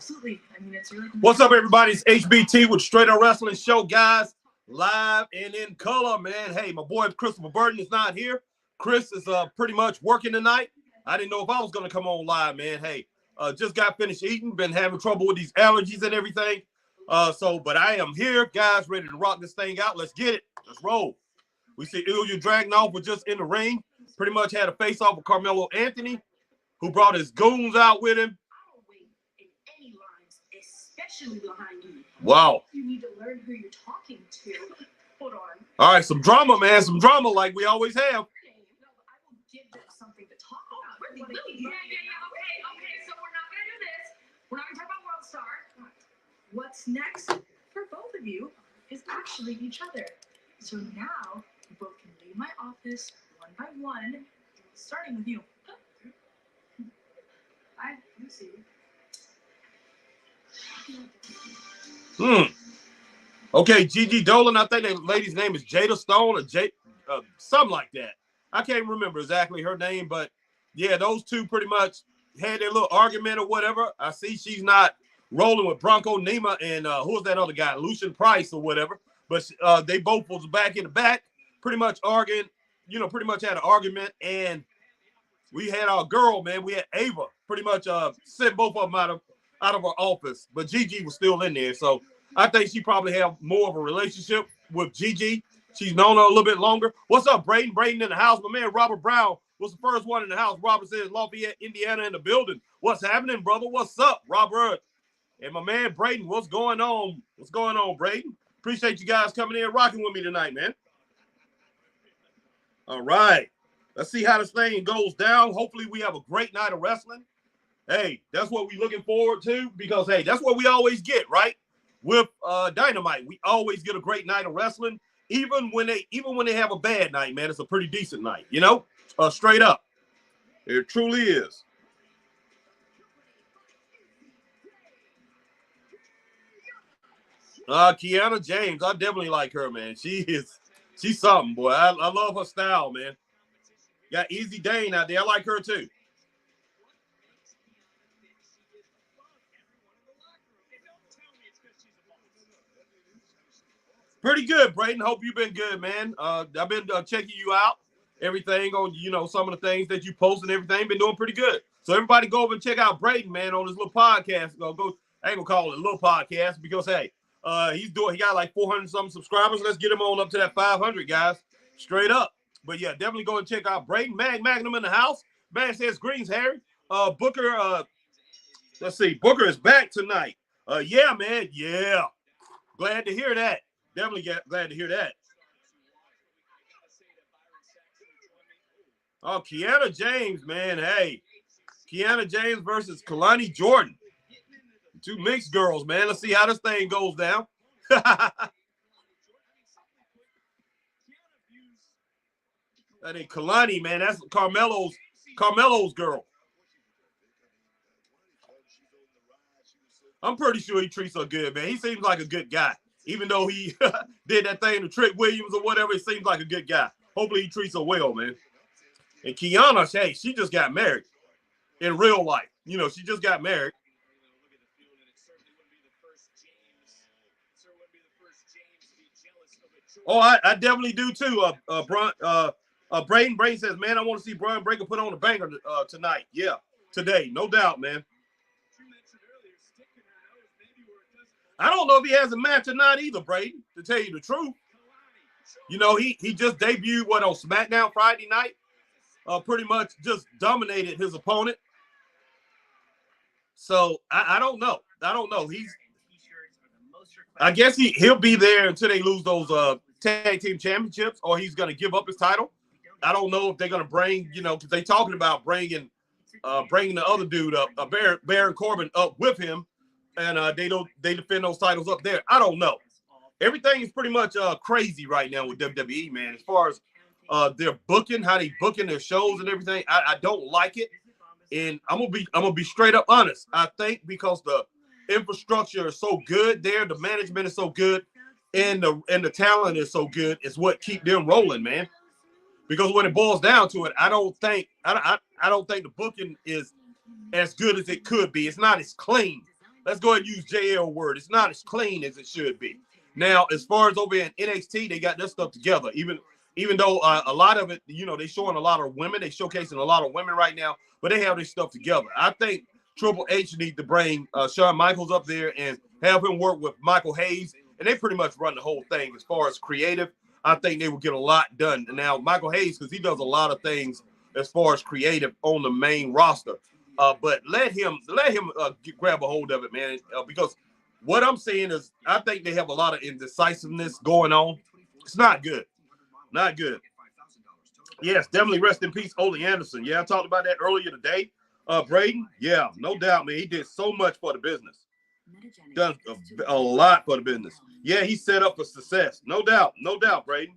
absolutely. I mean, it's really. What's up, everybody? It's HBT with Straight Up Wrestling Show, guys. Live and in color, man. Hey, my boy Christopher Burton is not here. Chris is pretty much working tonight. I didn't know if I was going to come on live, man. Hey, just got finished eating. Been having trouble with these allergies and everything. But I am here, guys, ready to rock this thing out. Let's get it. Let's roll. We see Ilya Dragunov was just in the ring. Pretty much had a face-off with Carmelo Anthony, who brought his goons out with him. Especially behind you. Wow. You need to learn who you're talking to. Hold on. All right, some drama, man. Some drama like we always have. No, but I will give them something to talk about. Yeah. Okay, so we're not going to do this. We're not going to talk about World Star. What's next for both of you is actually each other. So now you both can leave my office one by one, starting with you. Bye. You see. Okay, Gigi Dolan. I think that lady's name is Jada Stone or something like that. I can't remember exactly her name, but yeah, those two pretty much had their little argument or whatever. I see she's not rolling with Bronco Nima and who was that other guy, Lucian Price or whatever. But they both was back in the back, pretty much arguing. Pretty much had an argument, and we had our girl, man. We had Ava, pretty much sent both of them out of her office, but Gigi was still in there. So I think she probably have more of a relationship with Gigi. She's known her a little bit longer. What's up, Braden? Braden in the house. My man Robert Brown was the first one in the house. Robert says Lafayette, Indiana in the building. What's happening, brother? What's up, Robert? And my man Braden, what's going on? What's going on, Braden? Appreciate you guys coming in rocking with me tonight, man. All right. Let's see how this thing goes down. Hopefully we have a great night of wrestling. Hey, that's what we're looking forward to because, hey, that's what we always get, right? With Dynamite, we always get a great night of wrestling. Even when they have a bad night, man, it's a pretty decent night, straight up. It truly is. Kiana James, I definitely like her, man. She's something, boy. I love her style, man. Got Easy Dane out there. I like her too. Pretty good, Brayden. Hope you've been good, man. I've been checking you out. Everything on, some of the things that you post and everything. Been doing pretty good. So everybody go over and check out Brayden, man, on his little podcast. I ain't gonna call it a little podcast because, hey, he got like 400 something subscribers. Let's get him on up to that 500, guys. Straight up. But yeah, definitely go and check out Brayden. Magnum in the house. Man says greens, Harry. Booker, let's see. Booker is back tonight. Yeah, man. Yeah. Glad to hear that. Definitely glad to hear that. Oh, Kiana James, man. Hey, Kiana James versus Kalani Jordan. Two mixed girls, man. Let's see how this thing goes down. That ain't Kalani, man. That's Carmelo's girl. I'm pretty sure he treats her good, man. He seems like a good guy. Even though he did that thing to Trick Williams or whatever, it seems like a good guy. Hopefully he treats her well, man. And Kiana, hey, she just got married in real life. She just got married. Oh, I definitely do too. Braden says, man, I want to see Brian Breaker put on a banger tonight. Yeah, today, no doubt, man. I don't know if he has a match or not either, Brayden, to tell you the truth. He just debuted, on SmackDown Friday night? Pretty much just dominated his opponent. So, I don't know. I guess he'll be there until they lose those tag team championships, or he's going to give up his title. I don't know if they're going to bring, because they're talking about bringing the other dude up, Baron Corbin up with him. And they defend those titles up there. I don't know. Everything is pretty much crazy right now with WWE, man. As far as their booking, how they booking their shows and everything, I don't like it. And I'm gonna be straight up honest. I think because the infrastructure is so good there, the management is so good, and the talent is so good, is what keep them rolling, man. Because when it boils down to it, I don't think the booking is as good as it could be. It's not as clean Let's go ahead and use JL word. It's not as clean as it should be. Now, as far as over in NXT, they got their stuff together. Even though a lot of it, you know, they showing a lot of women, they showcasing a lot of women right now, but they have their stuff together. I think Triple H needs to bring Shawn Michaels up there and have him work with Michael Hayes, and they pretty much run the whole thing as far as creative. I think they will get a lot done. Now, Michael Hayes, because he does a lot of things as far as creative on the main roster, but let him grab a hold of it, man, because what I'm saying is I think they have a lot of indecisiveness going on. It's not good. Not good. Yes, definitely rest in peace, Ole Anderson. Yeah, I talked about that earlier today. Braden, yeah, no doubt, man. He did so much for the business. Done a lot for the business. Yeah, he set up for success. No doubt, Braden.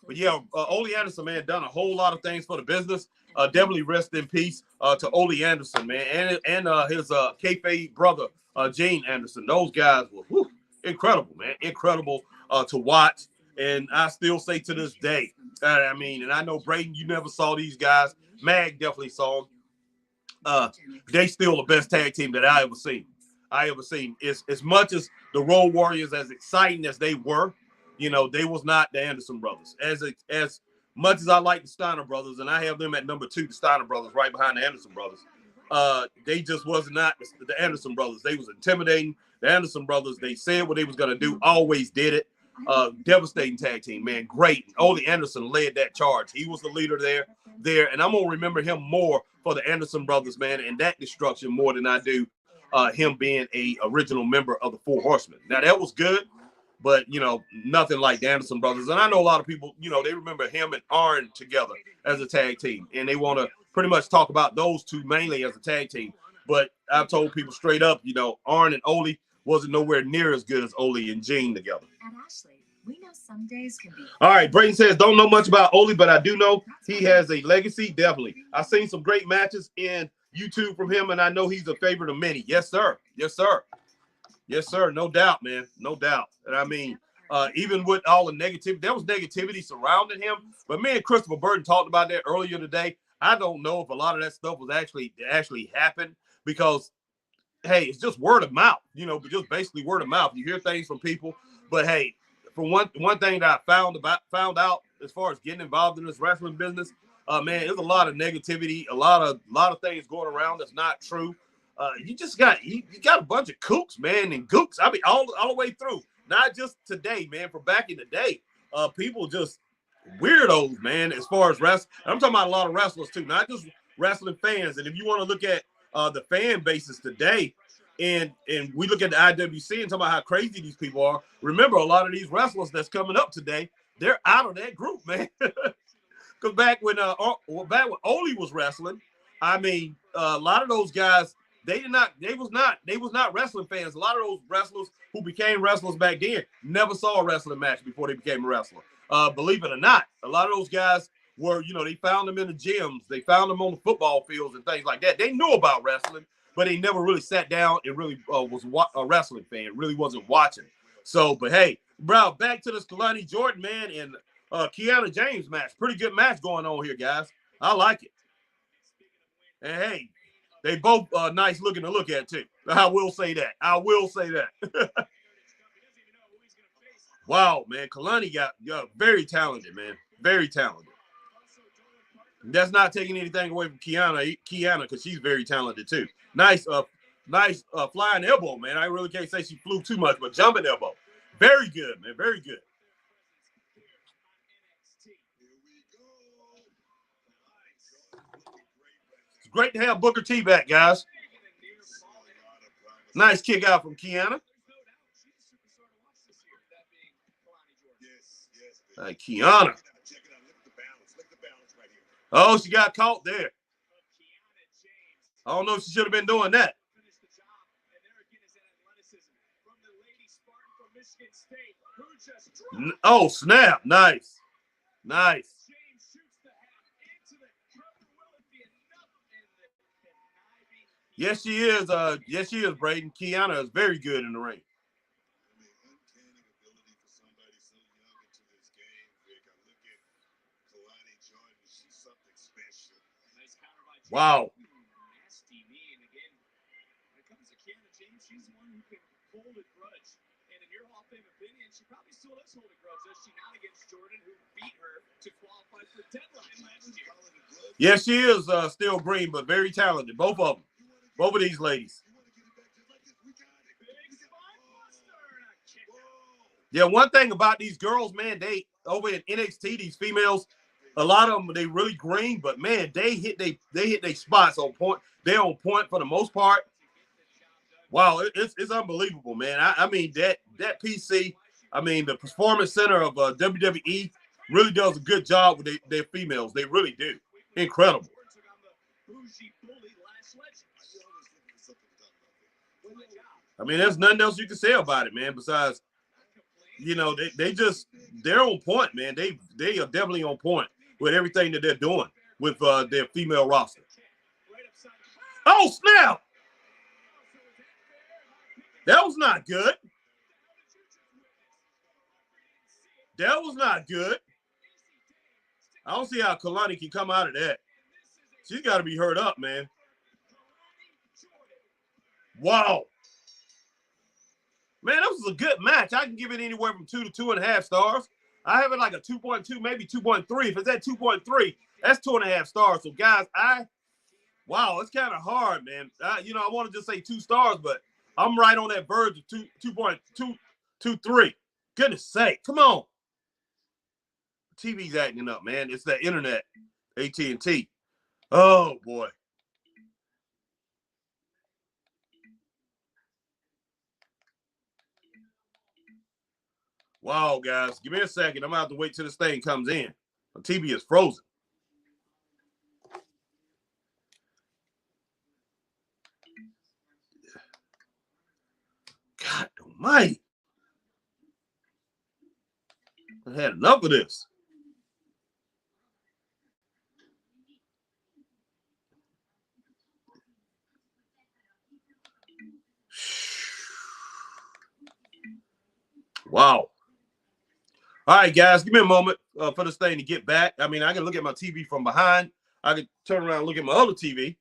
But yeah, Ole Anderson, man, done a whole lot of things for the business. Definitely rest in peace to Ole Anderson, man, and his kayfabe brother, Gene Anderson. Those guys were incredible, man. Incredible to watch. And I still say to this day, I mean, and I know, Braden, you never saw these guys. Mag definitely saw them. They still the best tag team that I ever seen. As much as the Road Warriors, as exciting as they were, you know, they was not the Anderson brothers. As much as I like the Steiner brothers, and I have them at number 2, the Steiner brothers, right behind the Anderson brothers. They just was not the Anderson brothers. They was intimidating. The Anderson brothers, they said what they was gonna do, always did it. Devastating tag team, man. Great. Ole Anderson led that charge. He was the leader there, and I'm gonna remember him more for the Anderson brothers, man, and that destruction more than I do him being a original member of the Four Horsemen. Now that was good, but you know, nothing like the Anderson brothers. And I know a lot of people, you know, they remember him and Arn together as a tag team, and they want to pretty much talk about those two mainly as a tag team. But I've told people straight up, you know, Arn and Ole wasn't nowhere near as good as Ole and Gene together. And Ashley, we know some days can be. All right, Brayton says, don't know much about Ole, but I do know he has a legacy, definitely. I've seen some great matches in YouTube from him, and I know he's a favorite of many. Yes, sir. Yes, sir. Yes, sir. No doubt, man. No doubt. And I mean, even with all the negativity, there was negativity surrounding him. But me and Christopher Burton talked about that earlier today. I don't know if a lot of that stuff was actually happened because, hey, it's just word of mouth, you know, but just basically word of mouth. You hear things from people, but hey, for one thing that I found out as far as getting involved in this wrestling business, man, there's a lot of negativity, a lot of things going around that's not true. You just got you got a bunch of kooks, man, and gooks. I mean, all the way through, not just today, man. From back in the day, people just weirdos, man. As far as wrestling, I'm talking about a lot of wrestlers too, not just wrestling fans. And if you want to look at the fan bases today, and we look at the IWC and talk about how crazy these people are. Remember, a lot of these wrestlers that's coming up today, they're out of that group, man. Because back when Ole was wrestling, I mean, a lot of those guys, they was not wrestling fans. A lot of those wrestlers who became wrestlers back then never saw a wrestling match before they became a wrestler. Believe it or not, a lot of those guys were, you know, they found them in the gyms, they found them on the football fields and things like that. They knew about wrestling, but they never really sat down and really was a wrestling fan, really wasn't watching. So, but hey, bro, back to this Kalani Jordan, man, and Kiana James match. Pretty good match going on here, guys. I like it. And hey, they both nice looking to look at too. I will say that. Wow, man, Kalani got very talented, man. Very talented. That's not taking anything away from Kiana, because she's very talented too. Nice flying elbow, man. I really can't say she flew too much, but jumping elbow. Very good, man. Very good. It's great to have Booker T back, guys. Nice kick out from Kiana. Kiana. Oh, she got caught there. I don't know if she should have been doing that. Oh, snap. Nice. Nice. Yes, she is. Yes, she is, Braden. Kiana is very good in the ring. Wow. someone who can hold a grudge. And in your Hall of Fame opinion, she probably still does hold a grudge, does she not, against Jordan, who beat her to qualify for Deadline last year? Yeah, she is still green, but very talented. Both of them. Both of these ladies. Yeah, one thing about these girls, man, they over in NXT, these females, a lot of them they really green, but man, they hit their spots on point. They're on point for the most part. Wow, it's unbelievable, man. I mean that PC, I mean the Performance Center of WWE really does a good job with their females. They really do. Incredible. I mean, there's nothing else you can say about it, man. Besides, you know, they're on point, man. They are definitely on point with everything that they're doing with their female roster. Oh snap! That was not good. That was not good. I don't see how Kalani can come out of that. She's got to be hurt up, man. Wow. Man, that was a good match. I can give it anywhere from 2 to 2.5 stars. I have it like a 2.2, maybe 2.3. If it's at 2.3, that's 2.5 stars. So, guys, wow, it's kind of hard, man. You know, I want to just say 2 stars, but I'm right on that verge of 2.223. Goodness sake, come on. TV's acting up, man. It's that internet, AT&T. Oh, boy. Wow, guys. Give me a second. I'm going to have to wait till this thing comes in. The TV is frozen. God almighty. I had enough of this. Wow. All right, guys, give me a moment for this thing to get back. I mean, I can look at my TV from behind. I can turn around and look at my other TV.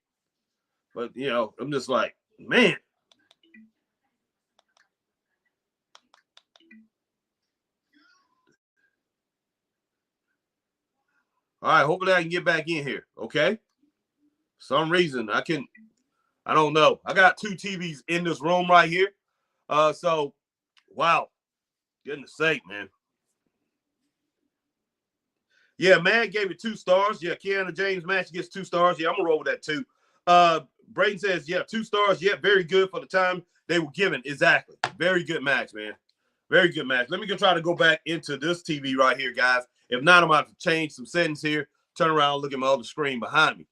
But, you know, I'm just like, man. All right, hopefully I can get back in here, okay? For some reason, I don't know. I got 2 TVs in this room right here. So, wow. Goodness sake, man. Yeah, man gave it 2 stars. Yeah, Kiana James match gets 2 stars. Yeah, I'm gonna roll with that too. Brayden says, yeah, 2 stars. Yeah, very good for the time they were given. Exactly. Very good match, man. Very good match. Let me try to go back into this TV right here, guys. If not, I'm about to change some settings here. Turn around, look at my other screen behind me.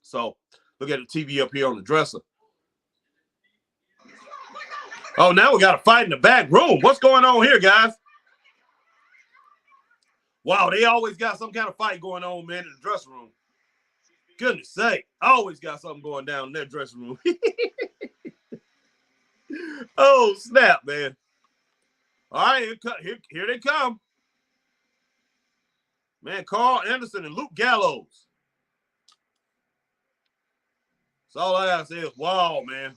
So look at the TV up here on the dresser. Oh, now we got a fight in the back room. What's going on here, guys? Wow, they always got some kind of fight going on, man, in the dressing room. Goodness sake, always got something going down in that dressing room. Oh, snap, man. All right, here they come. Man, Carl Anderson and Luke Gallows. That's all I gotta say is, wow, man.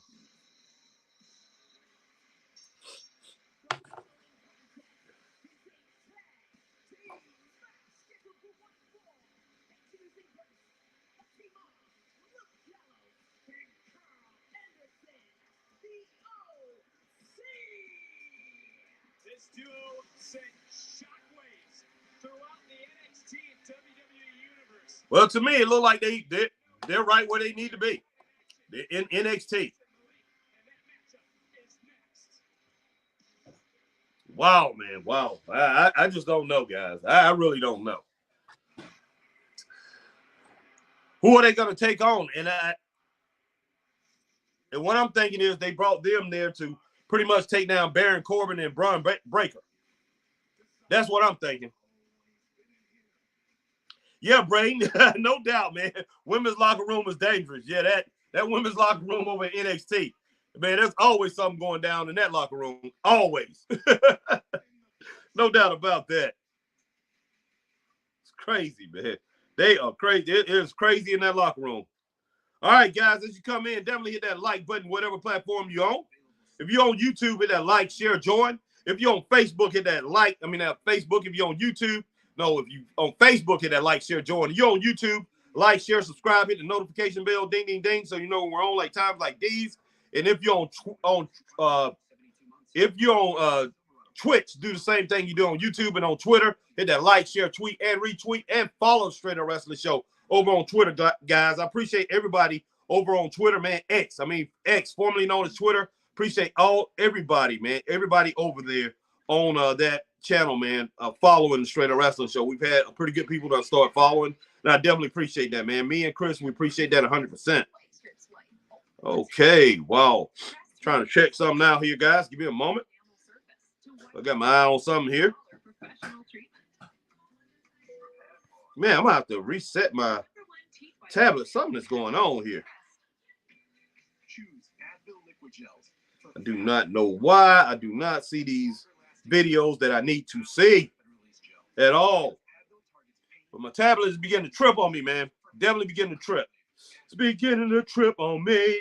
This duo sent shockwaves throughout the NXT and WWE universe. Well, to me, it looked like they're right where they need to be. They're in NXT. Wow, man. Wow. I just don't know, guys. I really don't know. Who are they going to take on? And what I'm thinking is they brought them there to pretty much take down Baron Corbin and Braun Breaker. That's what I'm thinking. Yeah, Brain, no doubt, man. Women's locker room is dangerous. Yeah, that women's locker room over at NXT. Man, there's always something going down in that locker room. Always. No doubt about that. It's crazy, man. They are crazy. It is crazy in that locker room. All right, guys, as you come in, definitely hit that like button, whatever platform you're on. If you're on YouTube, hit that like, share, join. If you're on Facebook, hit that like. That Facebook. If you're on YouTube, no, if you on Facebook, hit that like, share, join. If you're on YouTube, like, share, subscribe, hit the notification bell, ding, ding, ding, so you know when we're on like times like these. And if you're on Twitch, do the same thing you do on YouTube and on Twitter. Hit that like, share, tweet, and retweet, and follow Straight Up Wrestling Show over on Twitter, guys. I appreciate everybody over on Twitter, man. X, formerly known as Twitter. Appreciate everybody, man. Everybody over there on that channel, man, following the Straight Up Wrestling Show. We've had pretty good people that start following, and I definitely appreciate that, man. Me and Chris, we appreciate that 100%. Okay, wow. Trying to check something out here, guys. Give me a moment. I got my eye on something here. Man, I'm going to have to reset my tablet. Something is going on here. I do not know why. I do not see these videos that I need to see at all. But my tablet is beginning to trip on me, man. Definitely beginning to trip. It's beginning to trip on me.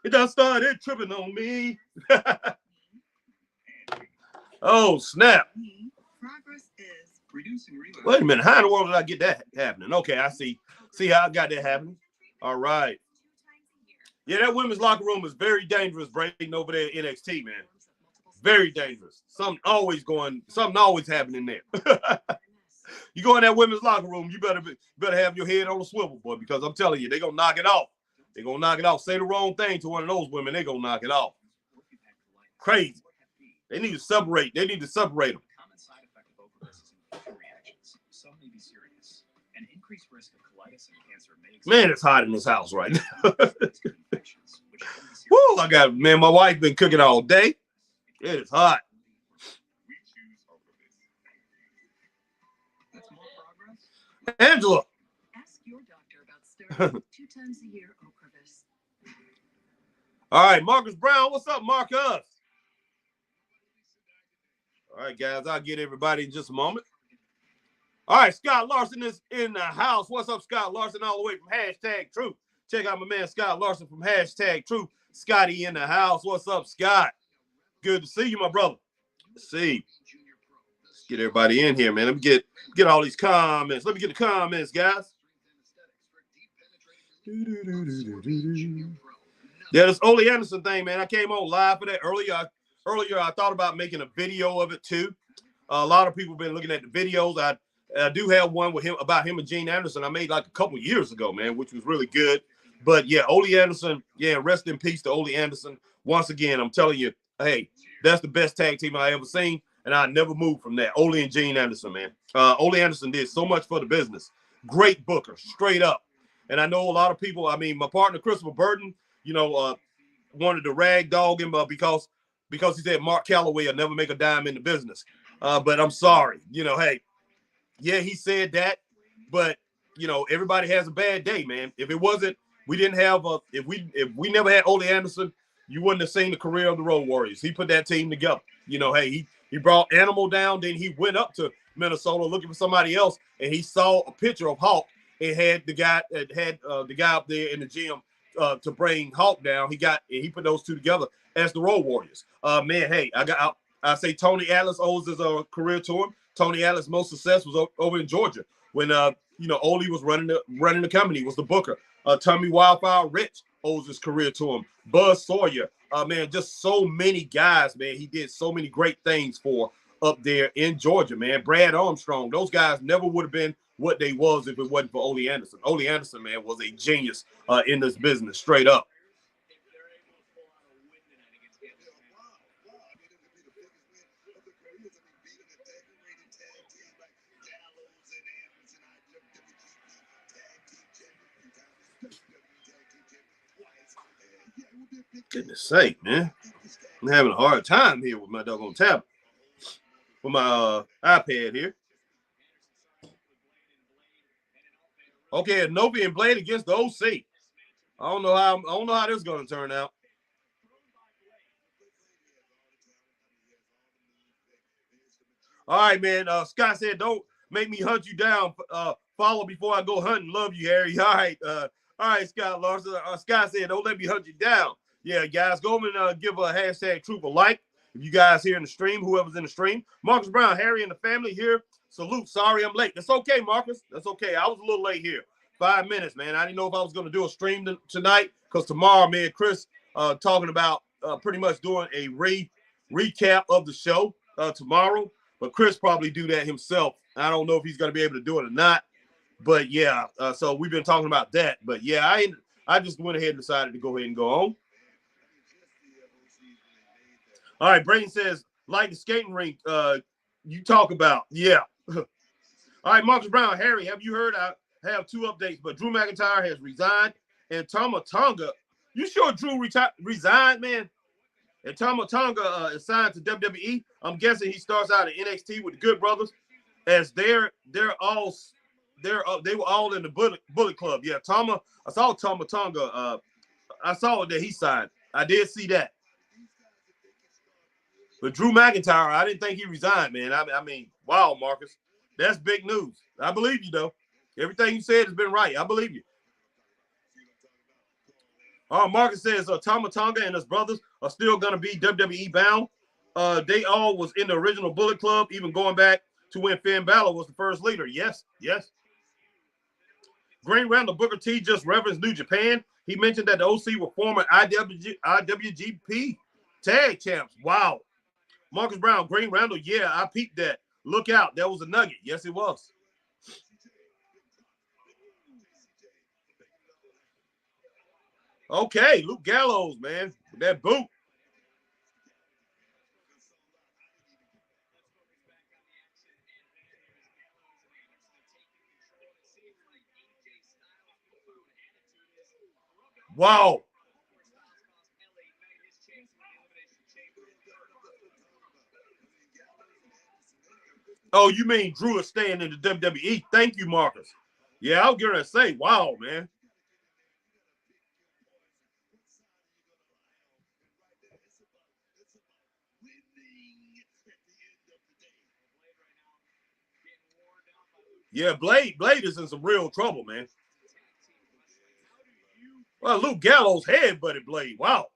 It done started tripping on me. Oh, snap. Wait a minute. How in the world did I get that happening? Okay, I see. See how I got that happening? All right. Yeah, that women's locker room is very dangerous, Braden, over there at NXT, man. Very dangerous. Something always happening there. You go in that women's locker room, you better have your head on a swivel, boy, because I'm telling you, they're going to knock it off. They're going to knock it off. Say the wrong thing to one of those women, they're going to knock it off. Crazy. They need to separate. They need to separate them. Common side effect of overdose is infectious reactions. Some may be serious. An increased risk of colitis and cancer may exist. Man, it's hot in this house right now. Woo, my wife been cooking all day. It is hot. Angela. Ask your doctor about steroids 2 times a year, Ocrevus. All right, Marcus Brown. What's up, Marcus? All right, guys, I'll get everybody in just a moment. All right, Scott Larson is in the house. What's up, Scott Larson, all the way from #Truth. Check out my man, Scott Larson from #Truth. Scotty in the house. What's up, Scott? Good to see you, my brother. Let's see. Let's get everybody in here, man. Let me get all these comments. Let me get the comments, guys. Yeah, this Ole Anderson thing, man. I came on live for that earlier. Earlier, I thought about making a video of it too. A lot of people have been looking at the videos. I do have one with him about him and Gene Anderson. I made like a couple years ago, man, which was really good. But yeah, Ole Anderson, yeah, rest in peace to Ole Anderson. Once again, I'm telling you, hey, that's the best tag team I ever seen, and I never moved from that. Ole and Gene Anderson, man. Ole Anderson did so much for the business. Great booker, straight up. And I know a lot of people. I mean, my partner Christopher Burton, wanted to rag dog him because he said Mark Calloway will never make a dime in the business. But I'm sorry. Hey, yeah, he said that. But, everybody has a bad day, man. If it wasn't, we didn't have if we never had Ole Anderson, you wouldn't have seen the career of the Road Warriors. He put that team together. Hey, he brought Animal down. Then he went up to Minnesota looking for somebody else. And he saw a picture of Hawk and had the guy up there in the gym to bring Hawk down. He put those two together as the Road Warriors. Man, hey, I say Tony Atlas owes his career to him. Tony Atlas' most success was over in Georgia when Ole was running the company, was the booker. Tommy Wildfire Rich owes his career to him. Buzz Sawyer, man, just so many guys, man. He did so many great things for up there in Georgia, man. Brad Armstrong, those guys never would have been what they was if it wasn't for Ole Anderson. Ole Anderson, man, was a genius in this business, straight up. Goodness sake, man. I'm having a hard time here with my doggone tablet. With my iPad here. Okay, Novi and Blade against the OC. I don't know how this is going to turn out. All right, man. Scott said, "Don't make me hunt you down. Follow before I go hunting. Love you, Harry." All right, Scott Larson. Scott said, "Don't let me hunt you down." Yeah, guys, go over and give a hashtag Truth a like. If you guys here in the stream, whoever's in the stream. Marcus Brown, Harry, and the family here. Salute. Sorry I'm late. That's okay, Marcus. That's okay. I was a little late here. 5 minutes, man. I didn't know if I was going to do a stream tonight because tomorrow, me and Chris talking about pretty much doing a recap of the show tomorrow. But Chris probably do that himself. I don't know if he's going to be able to do it or not. But, yeah, so we've been talking about that. But, yeah, I just went ahead and decided to go ahead and go on. All right, Brayden says, like the skating rink you talk about. Yeah. All right, Marcus Brown, Harry, have you heard? I have 2 updates, but Drew McIntyre has resigned. And Tama Tonga, you sure Drew resigned, man? And Tama Tonga is signed to WWE. I'm guessing he starts out at NXT with the Good Brothers, as they were all in the Bullet Club. Yeah, I saw Tama Tonga. I saw that he signed. I did see that. But Drew McIntyre, I didn't think he resigned, man. I mean, wow, Marcus. That's big news. I believe you, though. Everything you said has been right. I believe you. Marcus says Tama Tonga and his brothers are still going to be WWE bound. They all was in the original Bullet Club, even going back to when Finn Balor was the first leader. Yes, yes. Green Randall Booker T just referenced New Japan. He mentioned that the OC were former IWGP tag champs. Wow. Marcus Brown, Green Randall, yeah, I peeped that. Look out, that was a nugget. Yes, it was. Okay, Luke Gallows, man, with that boot. Wow. Oh, you mean Drew is staying in the WWE? Thank you, Marcus. Yeah, I was going to say, wow, man. Yeah, Blade is in some real trouble, man. Well, Luke Gallows headbutted Blade. Wow.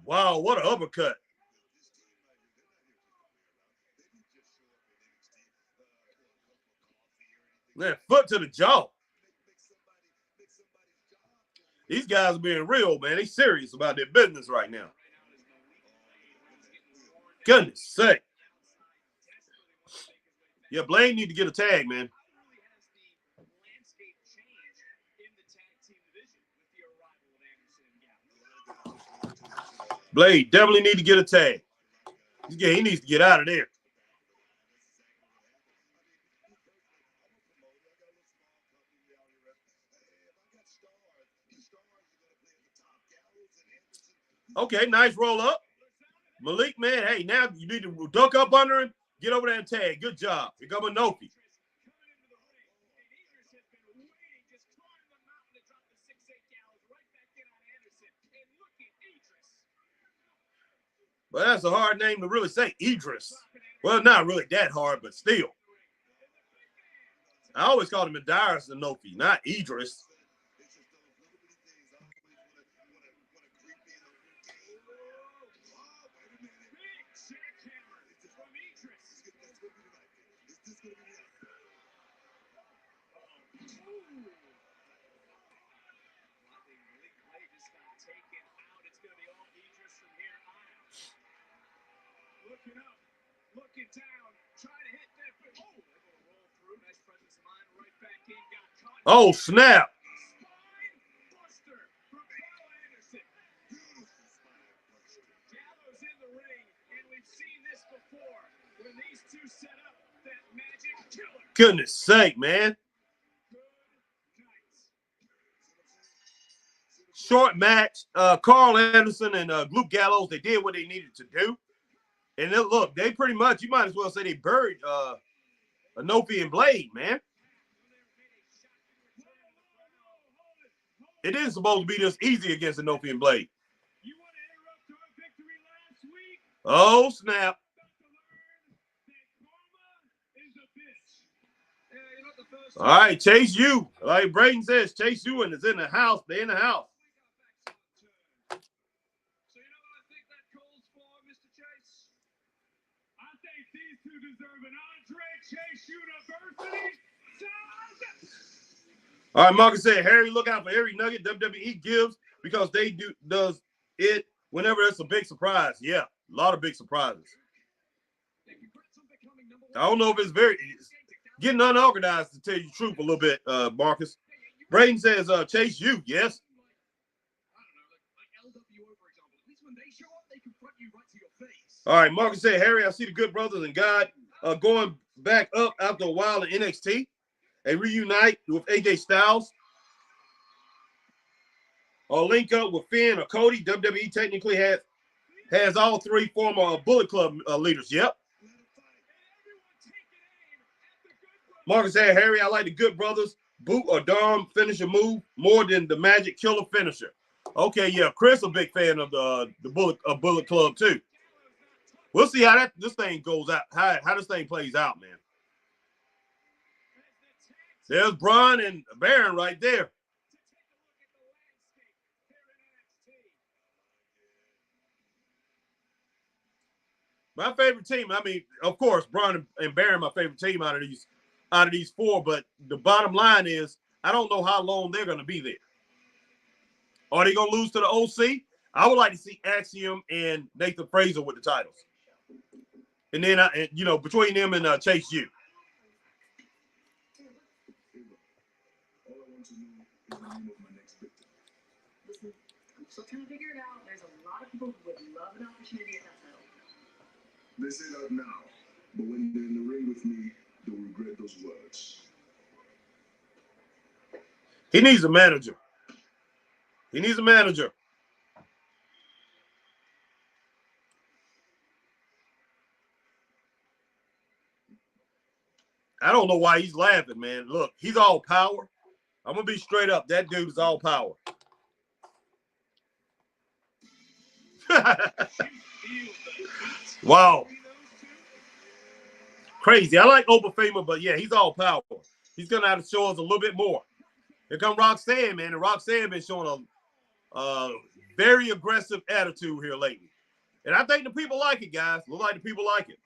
Wow, what an uppercut. Man, foot to the jaw. These guys are being real, man. They serious about their business right now. Goodness sake. Yeah, Blade need to get a tag, man. Blade definitely need to get a tag. Yeah, he needs to get out of there. Okay, nice roll up. Malik, man, hey, now you need to duck up under him, get over there and tag. Good job. Here come Inoki. Well, that's a hard name to really say, Idris. Well, not really that hard, but still. I always called him Darius Inoki, not Idris. Oh, snap. Goodness sake, man. Short match. Carl Anderson and Luke Gallows, they did what they needed to do. And then, look, they pretty much, you might as well say they buried Inoki and Blade, man. It isn't supposed to be this easy against Inoki and Blade. Oh, snap. All right, Chase U. Like Braden says, Chase U is in the house. They're in the house. So you know what I think that calls for, Mr. Chase? I think these two deserve an Andre Chase University. All right, Marcus said, Harry, look out for every nugget WWE gives because they does it whenever it's a big surprise. Yeah, a lot of big surprises. I don't know if it's getting unorganized, to tell you the truth a little bit, Marcus. Braden says, Chase U, yes. All right, Marcus said, Harry, I see the Good Brothers and God going back up after a while in NXT. They reunite with AJ Styles. Or link up with Finn or Cody. WWE technically has all three former Bullet Club leaders. Yep. Marcus said, Harry, I like the Good Brothers boot or Dom finisher move more than the Magic Killer finisher. Okay, yeah, Chris a big fan of the Bullet Club too. We'll see how this thing goes out, how this thing plays out, man. There's Braun and Baron right there. My favorite team, I mean, of course, Braun and Baron, my favorite team out of these four, but the bottom line is I don't know how long they're going to be there. Are they going to lose to the OC? I would like to see Axiom and Nathan Fraser with the titles. And then, between them and Chase U. Listen, I'm still trying to figure it out. There's a lot of people who would love an opportunity at that title. They say that now, but when they're in the ring with me, they'll regret those words. He needs a manager. He needs a manager. I don't know why he's laughing, man. Look, he's all power. I'm going to be straight up. That dude is all power. Wow. Crazy. I like Obafema, but yeah, he's all power. He's going to have to show us a little bit more. Here come Roxanne, man. And Roxanne been showing a very aggressive attitude here lately. And I think the people like it, guys. Look like the people like it.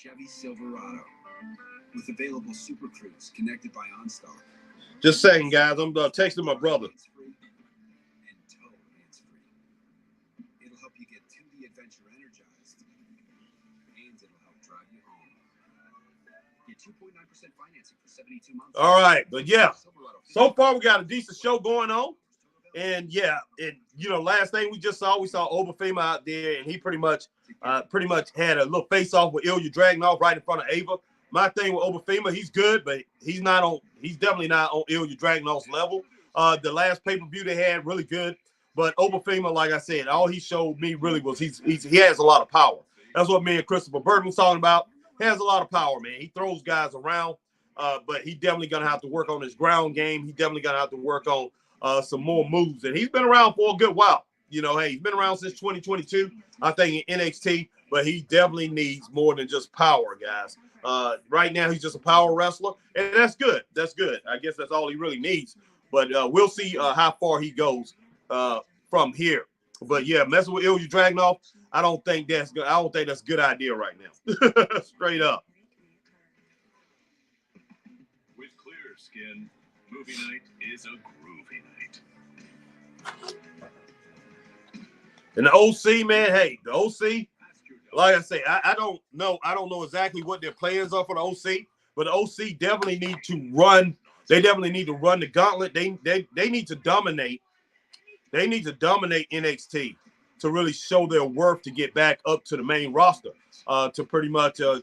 Chevy Silverado with available Super Cruise connected by OnStar. Just saying, guys, I'm texting my brother. And tow hands-free. It'll help you get to the adventure energized, and it'll help drive you home. Get 2.9% financing for 72 months. All right, but yeah, so far we got a decent show going on. And yeah, last thing we saw Obafema out there, and he pretty much had a little face off with Ilya Dragunov right in front of Ava. My thing with Obafema, he's good, but he's definitely not on Ilya Dragunov's level. The last pay-per-view they had, really good. But Obafema, like I said, all he showed me really was he has a lot of power. That's what me and Christopher Burton was talking about. He has a lot of power, man. He throws guys around, but he definitely gonna have to work on his ground game. He definitely gonna have to work on some more moves. And he's been around for a good while. Hey, he's been around since 2022, I think, in NXT, but he definitely needs more than just power, guys. Right now, he's just a power wrestler, and that's good. That's good. I guess that's all he really needs. But we'll see how far he goes from here. But yeah, messing with Ilya Dragunov, I don't think that's good. I don't think that's a good idea right now. Straight up. With clear skin, movie night is a groovy night. And the OC, man, hey, the OC, like I say, I don't know exactly what their plans are for the OC, but the OC definitely need to run They definitely need to run the gauntlet. They need to dominate. They need to dominate NXT to really show their worth to get back up to the main roster, to pretty much, do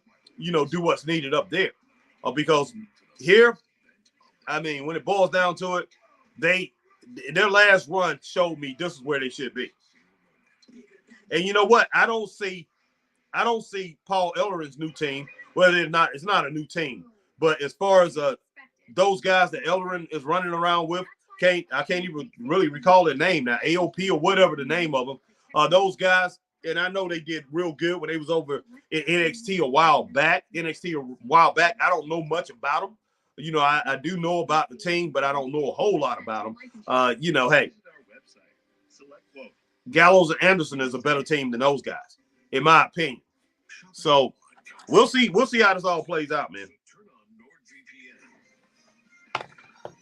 what's needed up there. Because here, I mean, when it boils down to it, their last run showed me this is where they should be. And you know what? I don't see Paul Ellering's new team. Well, it's not a new team. But as far as those guys that Ellering is running around with, I can't even really recall their name now, AOP or whatever the name of them. Those guys, and I know they did real good when they was over in NXT a while back. I don't know much about them. I do know about the team, but I don't know a whole lot about them. Hey, Gallows and Anderson is a better team than those guys, in my opinion. So we'll see how this all plays out, man.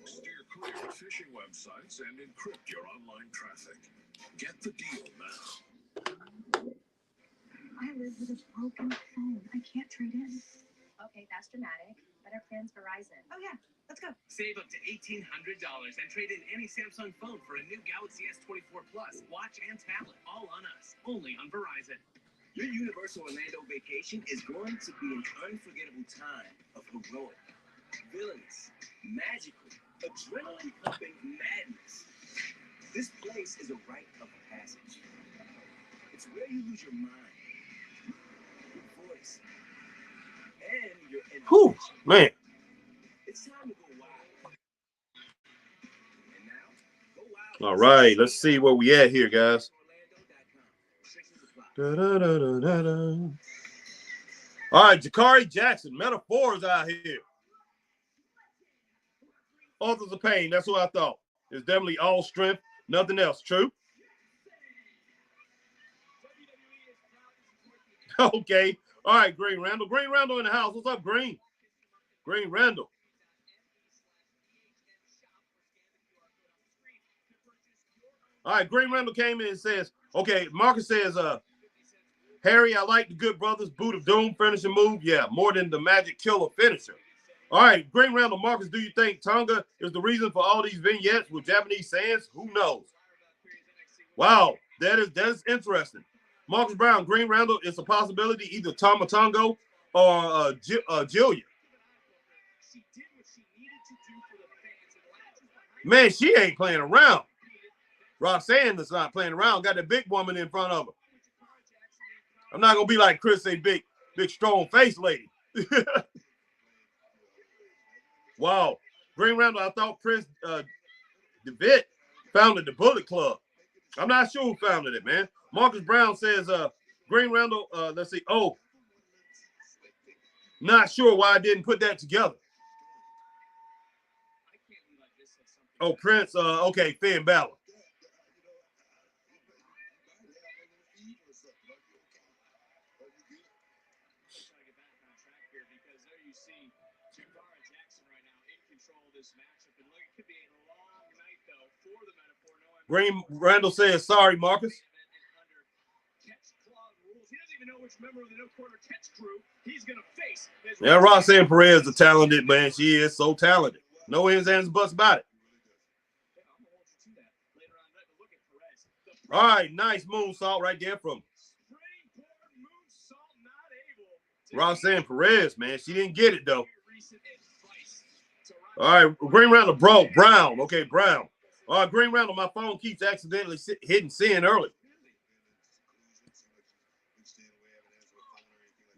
Steer clear of phishing websites and encrypt your online traffic. Get the deal now. I live with a broken phone. I can't trade in. Okay, that's dramatic. Better plans Verizon. Oh yeah, let's go. Save up to $1,800 and trade in any Samsung phone for a new Galaxy S24 Plus, watch and tablet, all on us, only on Verizon. Your Universal Orlando vacation is going to be an unforgettable time of heroic, villainous, magical, adrenaline-pumping madness. This place is a rite of passage. It's where you lose your mind, your voice, and your energy. Whew, man. It's time to go wild. And now, go wild. All right, let's see where we at here, guys. Da-da-da-da-da-da. All right, Jakari Jackson, Metaphors out here. Authors of Pain, that's what I thought. It's definitely all strength, nothing else. True? Okay. All right, Green Randall. Green Randall in the house. What's up, Green? Green Randall. All right, Green Randall came in and says, okay, Marcus says, Harry, I like the Good Brothers Boot of Doom finishing move. Yeah, more than the Magic Killer finisher. All right, Green Randall, Marcus, do you think Tonga is the reason for all these vignettes with Japanese sayings? Who knows? Wow, that is interesting. Marcus Brown, Green Randall, it's a possibility either Tama Tongo or Jillian. Man, she ain't playing around. Roxanne is not playing around. Got the big woman in front of her. I'm not gonna be like Chris, a big strong face lady. Wow, Green Randall. I thought Prince DeVitt founded the Bullet Club. I'm not sure who founded it, man. Marcus Brown says, Green Randall. Let's see. Oh, not sure why I didn't put that together. Oh, Prince. Okay, Finn Balor. Green Randall says, sorry, Marcus. Yeah, Roxanne Perez is talented, man. She is so talented. No ends, ands, buts about it. All right, nice moonsault right there from Roxanne Perez, man. She didn't get it, though. All right, Green Randall, Brown. Okay, Brown. All right, Green Randall, my phone keeps accidentally hitting sin early.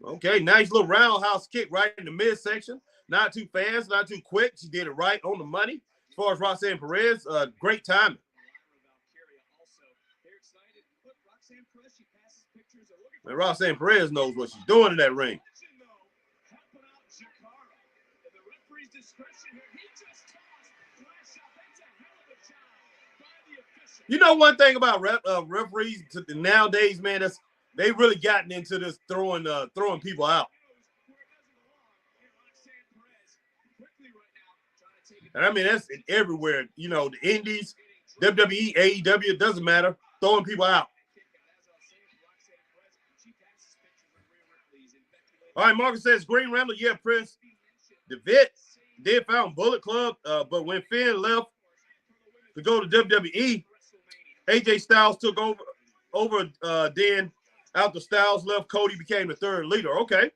Okay, nice little roundhouse kick right in the midsection. Not too fast, not too quick. She did it right on the money. As far as Roxanne Perez, great timing. And Roxanne Perez knows what she's doing in that ring. You know one thing about referees nowadays, man, they really gotten into this throwing people out. And I mean, that's everywhere. You know, the Indies, WWE, AEW, it doesn't matter. Throwing people out. All right, Marcus says, Green Randall, yeah, Prince DeVitt did found Bullet Club, but when Finn left to go to WWE, AJ Styles took over. Then after Styles left, Cody became the third leader. Okay.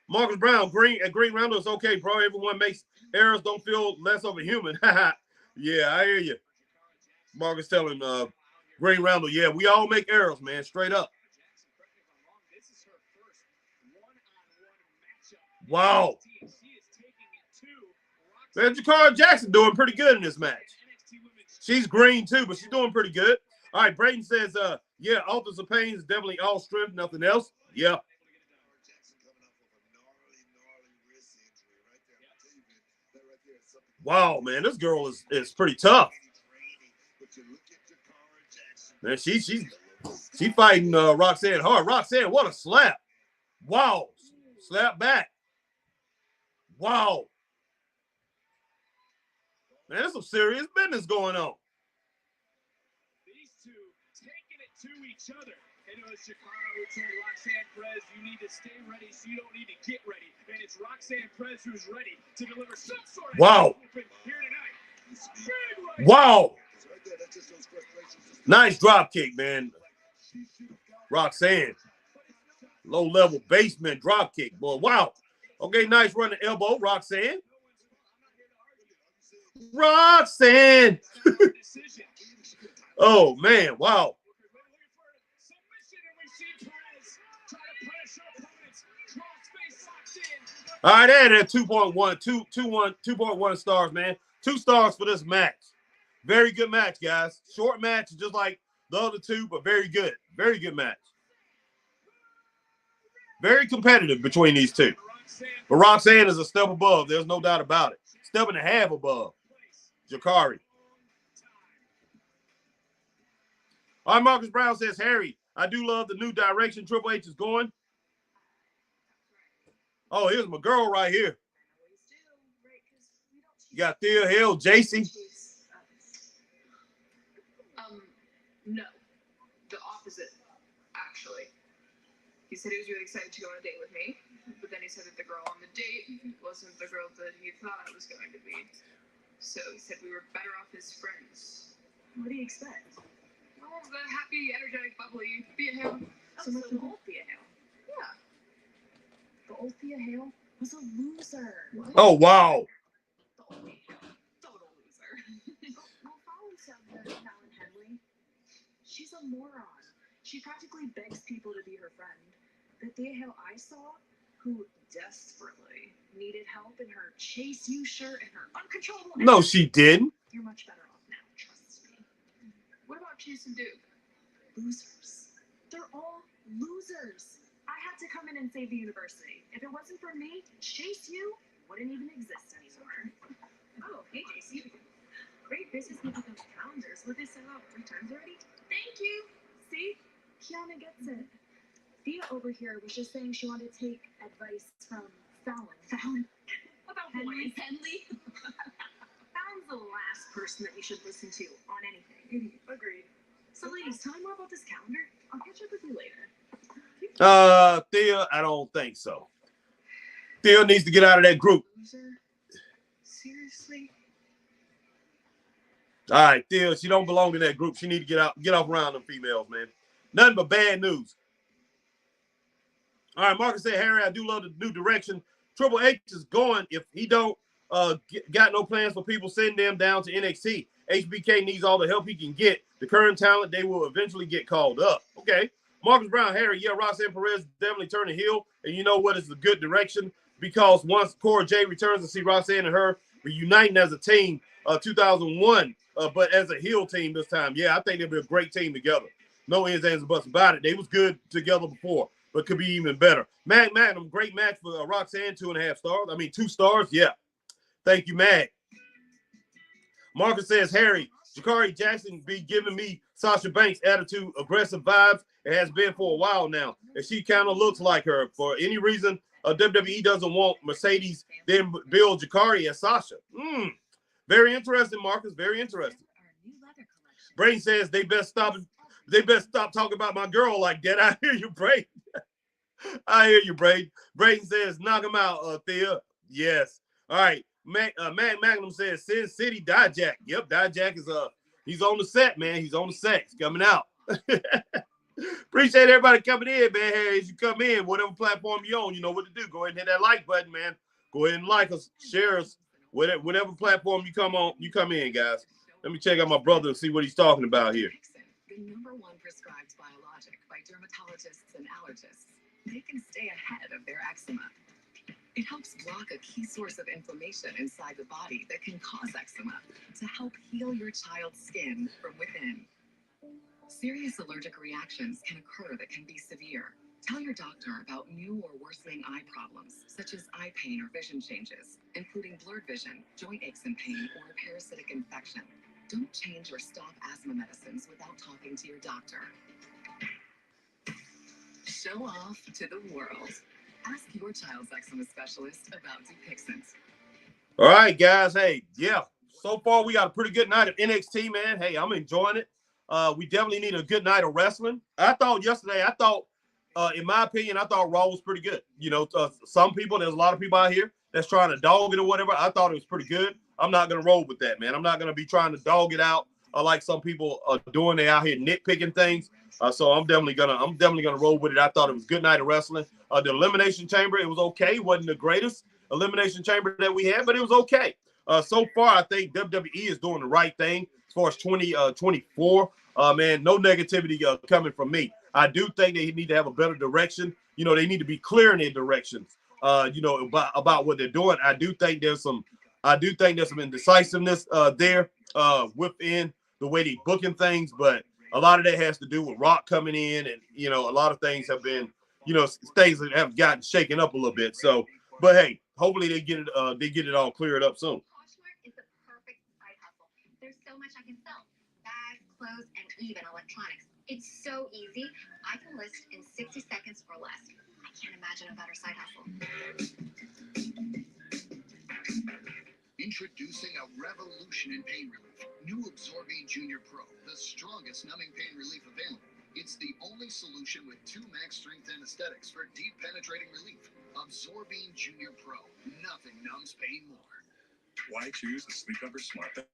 Marcus Brown, Green Roundel is okay, bro. Everyone makes errors. Don't feel less of a human. Yeah, I hear you. Marcus telling Green Roundel, yeah, we all make errors, man. Straight up. Wow. Man, Jakara Jackson doing pretty good in this match. She's green too, but she's doing pretty good. All right, Brayton says, yeah, Authors of Pain is definitely all strength, nothing else. Yeah. Wow, man, this girl is pretty tough. Man, she fighting Roxanne hard. Roxanne, what a slap. Wow. Slap back. Wow. Man, there's some serious business going on. These two taking it to each other. And it was Jakara who told Roxanne Perez, you need to stay ready so you don't need to get ready. And it's Roxanne Perez who's ready to deliver some sort of wow. here tonight. Wow. Nice drop kick, man. Roxanne. Low-level basement drop kick, boy. Wow. Okay, nice running elbow, Roxanne. Roxanne. Oh, man. Wow. All right, there, 2.1 stars, man. 2 stars for this match. Very good match, guys. Short match, just like the other two, but very good. Very good match. Very competitive between these two. But Roxanne is a step above. There's no doubt about it. Step and a half above Jakari. All right, Marcus Brown says, Harry, I do love the new direction Triple H is going. Oh, here's my girl right here. You got Thea Hill, JC. No. The opposite, actually. He said he was really excited to go on a date with me, but then he said that the girl on the date wasn't the girl that he thought it was going to be. So he said we were better off as friends. What do you expect? Oh, the happy, energetic, bubbly Thea Hill. So much of the old Thea Hill. Yeah. The old Thea Hill was a loser. What? Oh, wow. The old Thea Hill. Total loser. Well, follow Fallon Henley. She's a moron. She practically begs people to be her friend. The Thea Hill I saw, who desperately needed help in her Chase U shirt and her uncontrollable. No, she didn't. You're much better off now. Trust me. What about Chase and Duke? Losers. They're all losers. I had to come in and save the university. If it wasn't for me, Chase U wouldn't even exist anymore. Oh, hey, JC. Great business with those calendars. What they sell out 3 times already? Thank you. See? Kiana gets it. Thea over here was just saying she wanted to take advice from Fallon. Fallon? About Henley? Henley? Fallon's the last person that you should listen to on anything. Agreed. So ladies, tell me more about this calendar. I'll catch up with you later. Thea, I don't think so. Thea needs to get out of that group. Loser? Seriously? All right, Thea, she don't belong in that group. She need to get off around them females, man. Nothing but bad news. All right, Marcus said, Harry, I do love the new direction Triple H is going. If he don't got no plans for people, send them down to NXT. HBK needs all the help he can get. The current talent, they will eventually get called up. Okay. Marcus Brown, Harry, yeah, Roxanne Perez definitely turning heel. And you know what is the good direction? Because once Cora J returns to see Roxanne and her reuniting as a team, 2001, but as a heel team this time. Yeah, I think they'll be a great team together. No ends, ands, or buts about it. They was good together before, but could be even better. Magnum, great match for Roxanne, 2.5 stars. I mean, 2 stars. Yeah. Thank you, Mag. Marcus says, Harry, Jakari Jackson be giving me Sasha Banks attitude, aggressive vibes. It has been for a while now. And she kind of looks like her. For any reason, WWE doesn't want Mercedes, then build Jakari as Sasha. Very interesting, Marcus. Very interesting. Brain says they best stop talking about my girl like that. I hear you, Braden. I hear you, Braden. Braden says, knock him out, Thea. Yes. All right. Mac Magnum says Sin City Dijak. Yep, Dijak is he's on the set, man. He's on the set. He's coming out. Appreciate everybody coming in, man. Hey, as you come in, whatever platform you're on, you know what to do. Go ahead and hit that like button, man. Go ahead and like us, share us, whatever platform you come in, guys. Let me check out my brother and see what he's talking about here. The #1 prescribed biologic by dermatologists and allergists. They can stay ahead of their eczema. It helps block a key source of inflammation inside the body that can cause eczema to help heal your child's skin from within. Serious allergic reactions can occur that can be severe. Tell your doctor about new or worsening eye problems, such as eye pain or vision changes, including blurred vision, joint aches and pain, or a parasitic infection. Don't change or stop asthma medicines without talking to your doctor. Show off to the world. Ask your child's eczema specialist about Dupixent. All right, guys. Hey, yeah. So far, we got a pretty good night of NXT, man. Hey, I'm enjoying it. We definitely need a good night of wrestling. In my opinion, I thought Raw was pretty good. You know, there's a lot of people out here that's trying to dog it or whatever. I thought it was pretty good. I'm not going to roll with that, man. I'm not going to be trying to dog it out like some people are doing. They out here nitpicking things. So I'm definitely gonna roll with it. I thought it was a good night of wrestling. The Elimination Chamber, it was okay. It wasn't the greatest Elimination Chamber that we had, but it was okay. So far, I think WWE is doing the right thing as far as 2024. Man, no negativity coming from me. I do think they need to have a better direction. You know, they need to be clear in their directions. You know, about what they're doing. I do think there's some indecisiveness there within the way they're booking things, but a lot of that has to do with Rock coming in, and you know, a lot of things have been, you know, things that have gotten shaken up a little bit. So, but hey, hopefully they get it all cleared up soon. Poshmark is the perfect side hustle. There's so much I can sell: bags, clothes, and even electronics. It's so easy. I can list in 60 seconds or less. I can't imagine a better side hustle. Introducing a revolution in pain relief. New Absorbine Junior Pro, the strongest numbing pain relief available. It's the only solution with 2 max strength anesthetics for deep penetrating relief. Absorbine Junior Pro. Nothing numbs pain more. Why choose a Sleep Number Smart?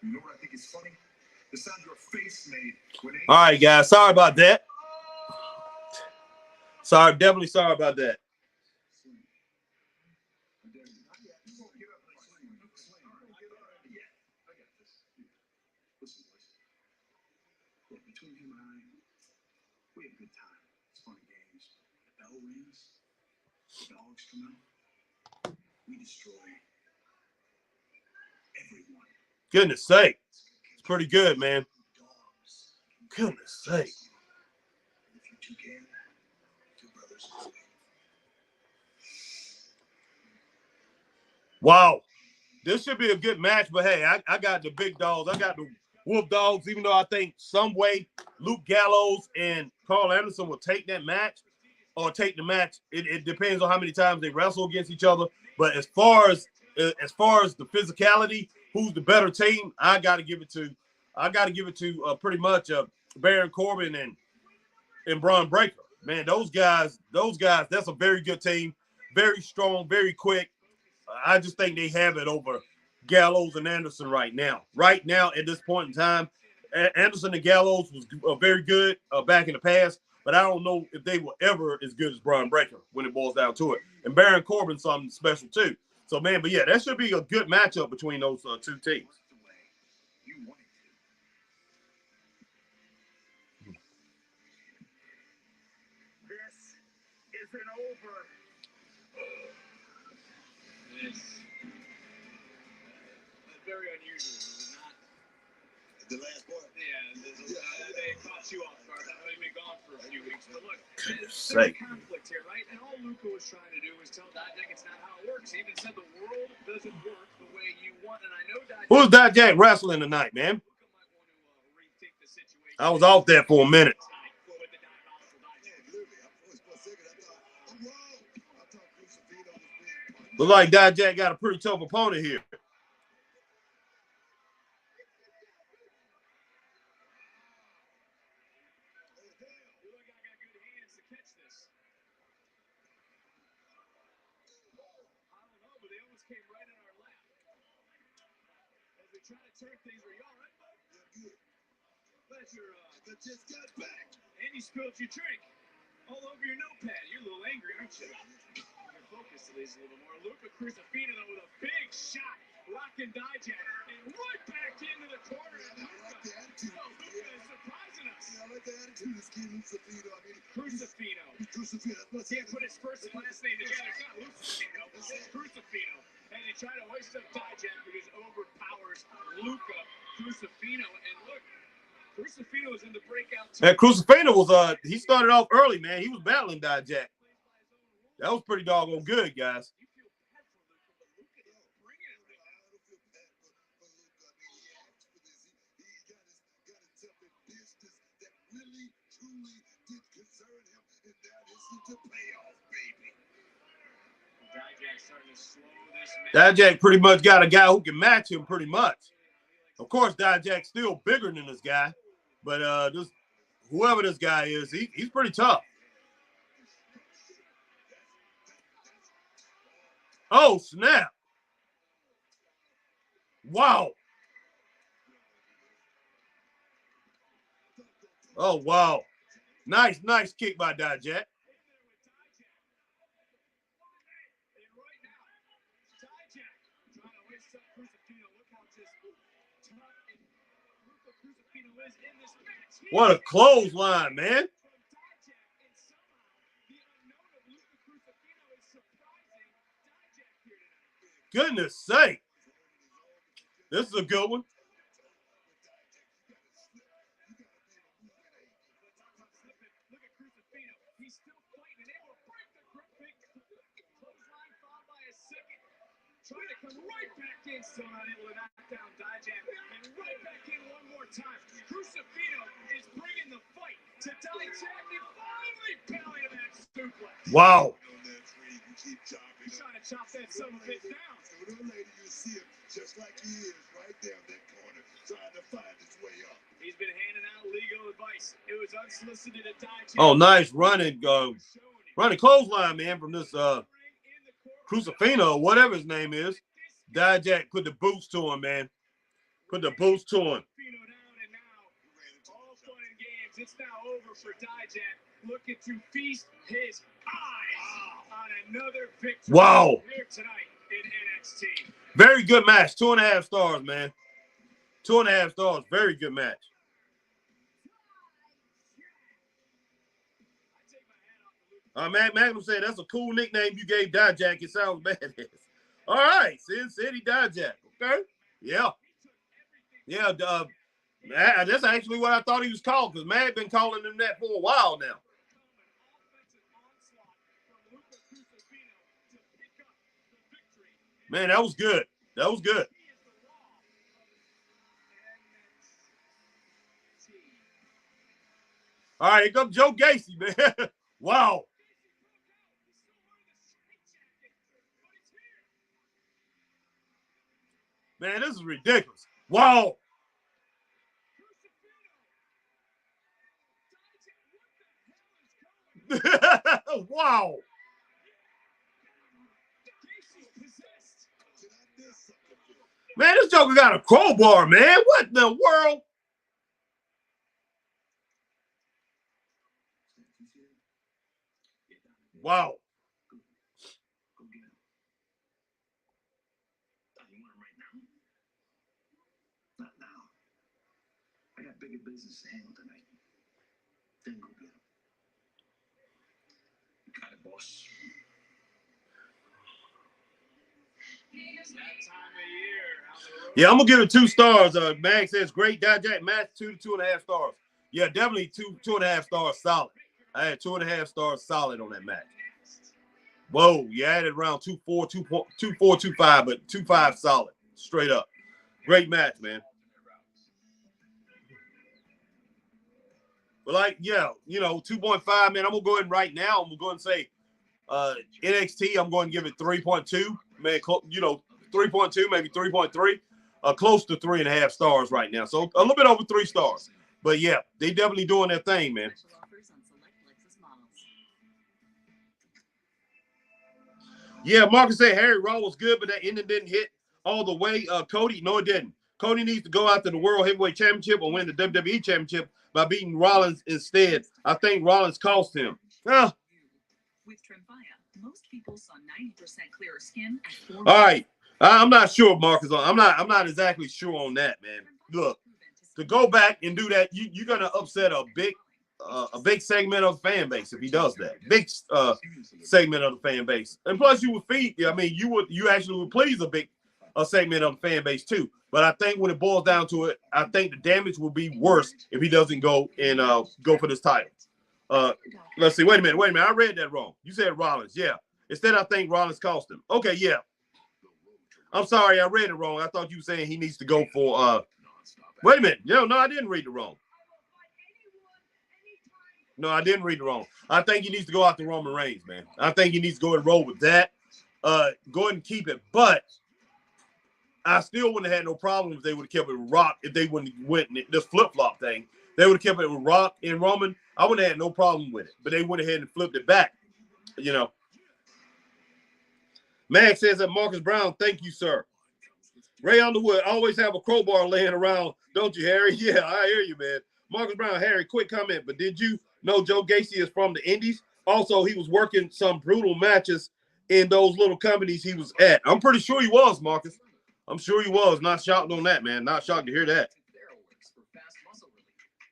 You know what I think is funny? The sound your face made when All right, guys. Sorry about that. Definitely sorry about that. Between him and I, we have a good time. It's fun and games. The bell rings, the dogs come out, we destroy everyone. Goodness sake. It's pretty good, man. Goodness sake. If you two can, 2 brothers. Wow. This should be a good match, but hey, I got the big dogs. I got Wolf Dogs, even though I think some way Luke Gallows and Carl Anderson will take that match or take the match. It depends on how many times they wrestle against each other. But as far as the physicality, who's the better team? I got to give it to pretty much Baron Corbin and Braun Breaker. Man, those guys, that's a very good team. Very strong, very quick. I just think they have it over Gallows and Anderson right now. Right now, at this point in time, Anderson and Gallows was very good back in the past, but I don't know if they were ever as good as Braun Breaker when it boils down to it. And Baron Corbin, something special too. So, man, but yeah, that should be a good matchup between those two teams. This isn't over. It's very unusual, is it not? The last part. Yeah, they caught you off guard. I know you've been gone for a few weeks, but look, there's Say. conflict here, right? And all Luca was trying to do was tell Dijak it's not how it works. He even said the world doesn't work the way you want, and I know Dijak. Who's Dijak wrestling tonight, man? Luca might want to rethink the situation. I was off there for a minute. Looks like Dijak got a pretty tough opponent here. Trying to turn things. Are you all right, bud? Yeah, good. Glad you're just got back. And you spilled your drink all over your notepad. You're a little angry, aren't you? Your focus at least a little more. Luca Crucifino though with a big shot, rocking Dijak, and right back into the corner. And Luca is surprising us. I like the attitude of Ski Lucifino. I mean, Crucifino. Can't put his first and last name together. It's not Lucifino. It's Crucifino. And they try to hoist up Dijak because overpowers Luca Crucifino. And look, Crucifino is in the breakout. And Crucifino was he started off early, man. He was battling Dijak. That was pretty doggone good, guys. Dijak pretty much got a guy who can match him pretty much. Of course, Dijak's still bigger than this guy, but whoever this guy is, he's pretty tough. Oh, snap. Wow. Oh, wow. Nice kick by Dijak. What a clothesline, man. Goodness sake. This is a good one. He's still fighting, able to break the big clothesline, followed by a second. Trying to come right back in, still not able to knock down Dijak. And right back in one more time. Crucifino is bringing the fight to Dijak and finally belly to that suplex. Wow. He's trying to chop that son of a bitch down. Sooner or later, you'll see him just like he is right there in that corner, trying to find his way up. He's been handing out legal advice. It was unsolicited at Dijak. Oh, nice running clothesline, man, from this Crucifino, whatever his name is. Dijak put the boots to him, man. Put the boots to him. All fun and games. It's now over for Dijak. Looking to feast his eyes on another victory here tonight in NXT. Very good match. 2.5 stars, man. 2.5 stars. Very good match. Magnum said that's a cool nickname you gave Dijak. It sounds badass. All right, Sin City Dijak. Okay. Yeah. Yeah. That's actually what I thought he was called, because Matt been calling him that for a while now. Man, that was good. That was good. All right, here comes Joe Gacy, man. Wow. Man, this is ridiculous. Wow. Wow. Man, this Joker got a crowbar, man. What in the world? Wow. Go get him. You want him right now? Not now. I got bigger business to handle tonight. Then go get him. You got it, boss. Yeah, I'm gonna give it 2 stars. Mag says great digest match, 2 to 2.5 stars. Yeah, definitely 2.5 stars solid. I had 2.5 stars solid on that match. Whoa, you added around 2.4, 2.5, but 2.5 solid, straight up. Great match, man. But like, yeah, 2.5, man. I'm gonna go ahead and right now. I'm gonna go ahead and say NXT. I'm going to give it 3.2, man. 3.2, maybe 3.3. Close to 3.5 stars right now. So a little bit over 3 stars. But yeah, they definitely doing their thing, man. Yeah, Marcus said Harry Raw was good, but that ending didn't hit all the way. Cody, no, it didn't. Cody needs to go after the World Heavyweight Championship or win the WWE Championship by beating Rollins instead. I think Rollins cost him. With Tremfya, most people saw 90% clearer skin. All right. I'm not sure, Marcus. I'm not exactly sure on that, man. Look, to go back and do that, you're gonna upset a big segment of the fan base if he does that. Big segment of the fan base, and plus you would feed. I mean, you actually would please a segment of the fan base too. But I think when it boils down to it, I think the damage will be worse if he doesn't go and go for this title. Let's see. Wait a minute. I read that wrong. You said Rollins. Yeah. Instead, I think Rollins cost him. Okay. Yeah. I'm sorry. I read it wrong. I thought you were saying he needs to go for. Wait a minute. No, I didn't read it wrong. No, I didn't read it wrong. I think he needs to go after Roman Reigns, man. I think he needs to go and roll with that. Go ahead and keep it. But I still wouldn't have had no problem if they would have kept it with Rock. If they wouldn't have went this flip-flop thing, they would have kept it with Rock and Roman. I wouldn't have had no problem with it. But they went ahead and flipped it back. Max says that Marcus Brown, thank you, sir. Ray Underwood, always have a crowbar laying around, don't you, Harry? Yeah, I hear you, man. Marcus Brown, Harry, quick comment, but did you know Joe Gacy is from the Indies? Also, he was working some brutal matches in those little companies he was at. I'm pretty sure he was, Marcus. I'm sure he was. Not shocked on that, man. Not shocked to hear that.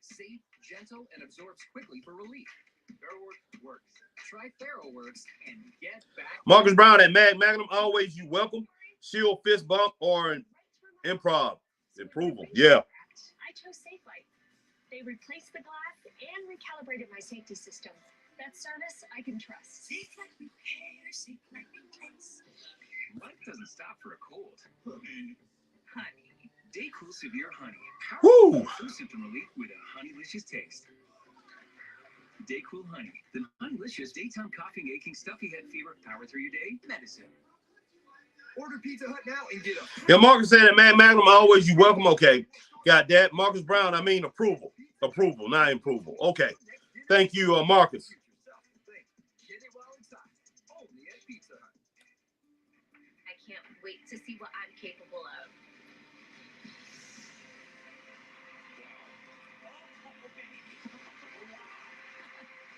Safe, gentle, and absorbs quickly for relief. TheraWorks works. Try TheraWorks and get back. Marcus Brown at Magnum, always you welcome. Shield, fist bump, or an improv approval. Yeah. I chose Safe Light. They replaced the glass and recalibrated my safety system. That service I can trust. Safe Light repair, Safe Light replace. Life doesn't stop for a cold. Honey. Daycool Severe Honey. Powerful flu symptom relief with a honeylicious taste. Daycool Honey, the honeylicious daytime coughing, aching, stuffy head fever, power through your day medicine. Order Pizza Hut now and get a. Yeah, Marcus said that, man, Magnum, always you welcome. Okay. Got that. Marcus Brown, I mean approval. Approval, not approval. Okay. Thank you, Marcus. I can't wait to see what I'm capable of.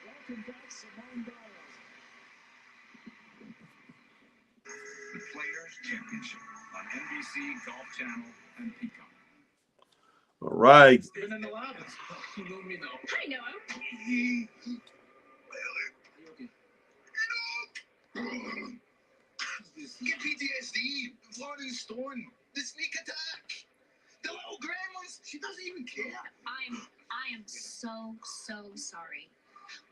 Welcome back, Simone Biles. The Players Championship on NBC, Golf Channel, and Peacock. All right. Been in the lobby. You know me though. I know him. Get PTSD. Florida's storm. The sneak attack. The little grandma's. She doesn't even care. I am so sorry.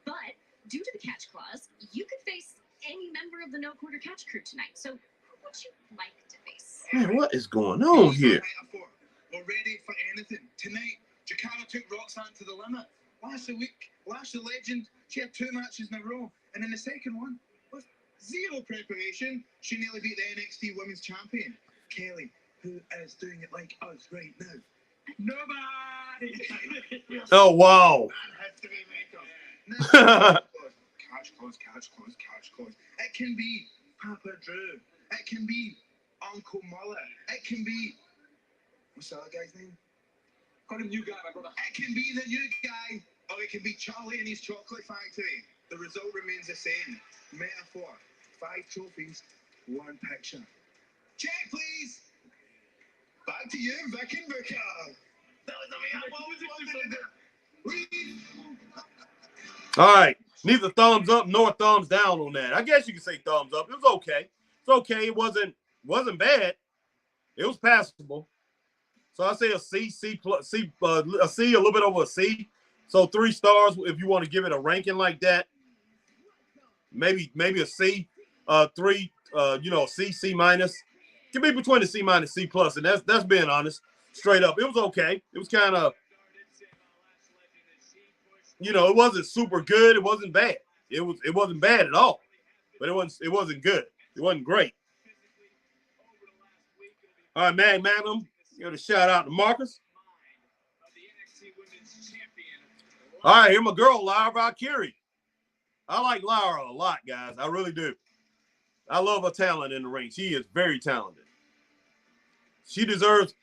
But due to the catch clause, you could face any member of the No Quarter Catch crew tonight. So who would you like to face? Man, what is going on here? We're ready for anything. Tonight, Jakarta took Roxanne to the limit. Lashley Legend, she had 2 matches in a row, and in the second one, with zero preparation, she nearly beat the NXT Women's Champion, Kelly, who is doing it like us right now. Nobody! Oh, wow. That has to be makeup. Couch close. It can be Papa Drew. It can be Uncle Mullet. It can be... What's the other guy's name? Call him new guy, my brother. It can be the new guy, or it can be Charlie and his chocolate factory. The result remains the same. Metaphor. 5 trophies, 1 picture. Check, please. Back to you, Vic and Vicar. That was something I've always wanted to do. All right. Neither thumbs up nor thumbs down on that. I guess you could say thumbs up. It was okay. It's okay. It wasn't bad. It was passable. So I say a C, C plus, C, a C, a little bit over a C. So 3 stars if you want to give it a ranking like that. Maybe a C, 3, C, C minus. Give me between a C minus, C plus, and that's being honest, straight up. It was okay. It was kind of, it wasn't super good. It wasn't bad. It wasn't bad at all, but it wasn't good. It wasn't great. All right, Magnum, give a shout out to Marcus. All right, here's my girl, Lyra Valkyrie. I like Lyra a lot, guys. I really do. I love her talent in the ring. She is very talented. She deserves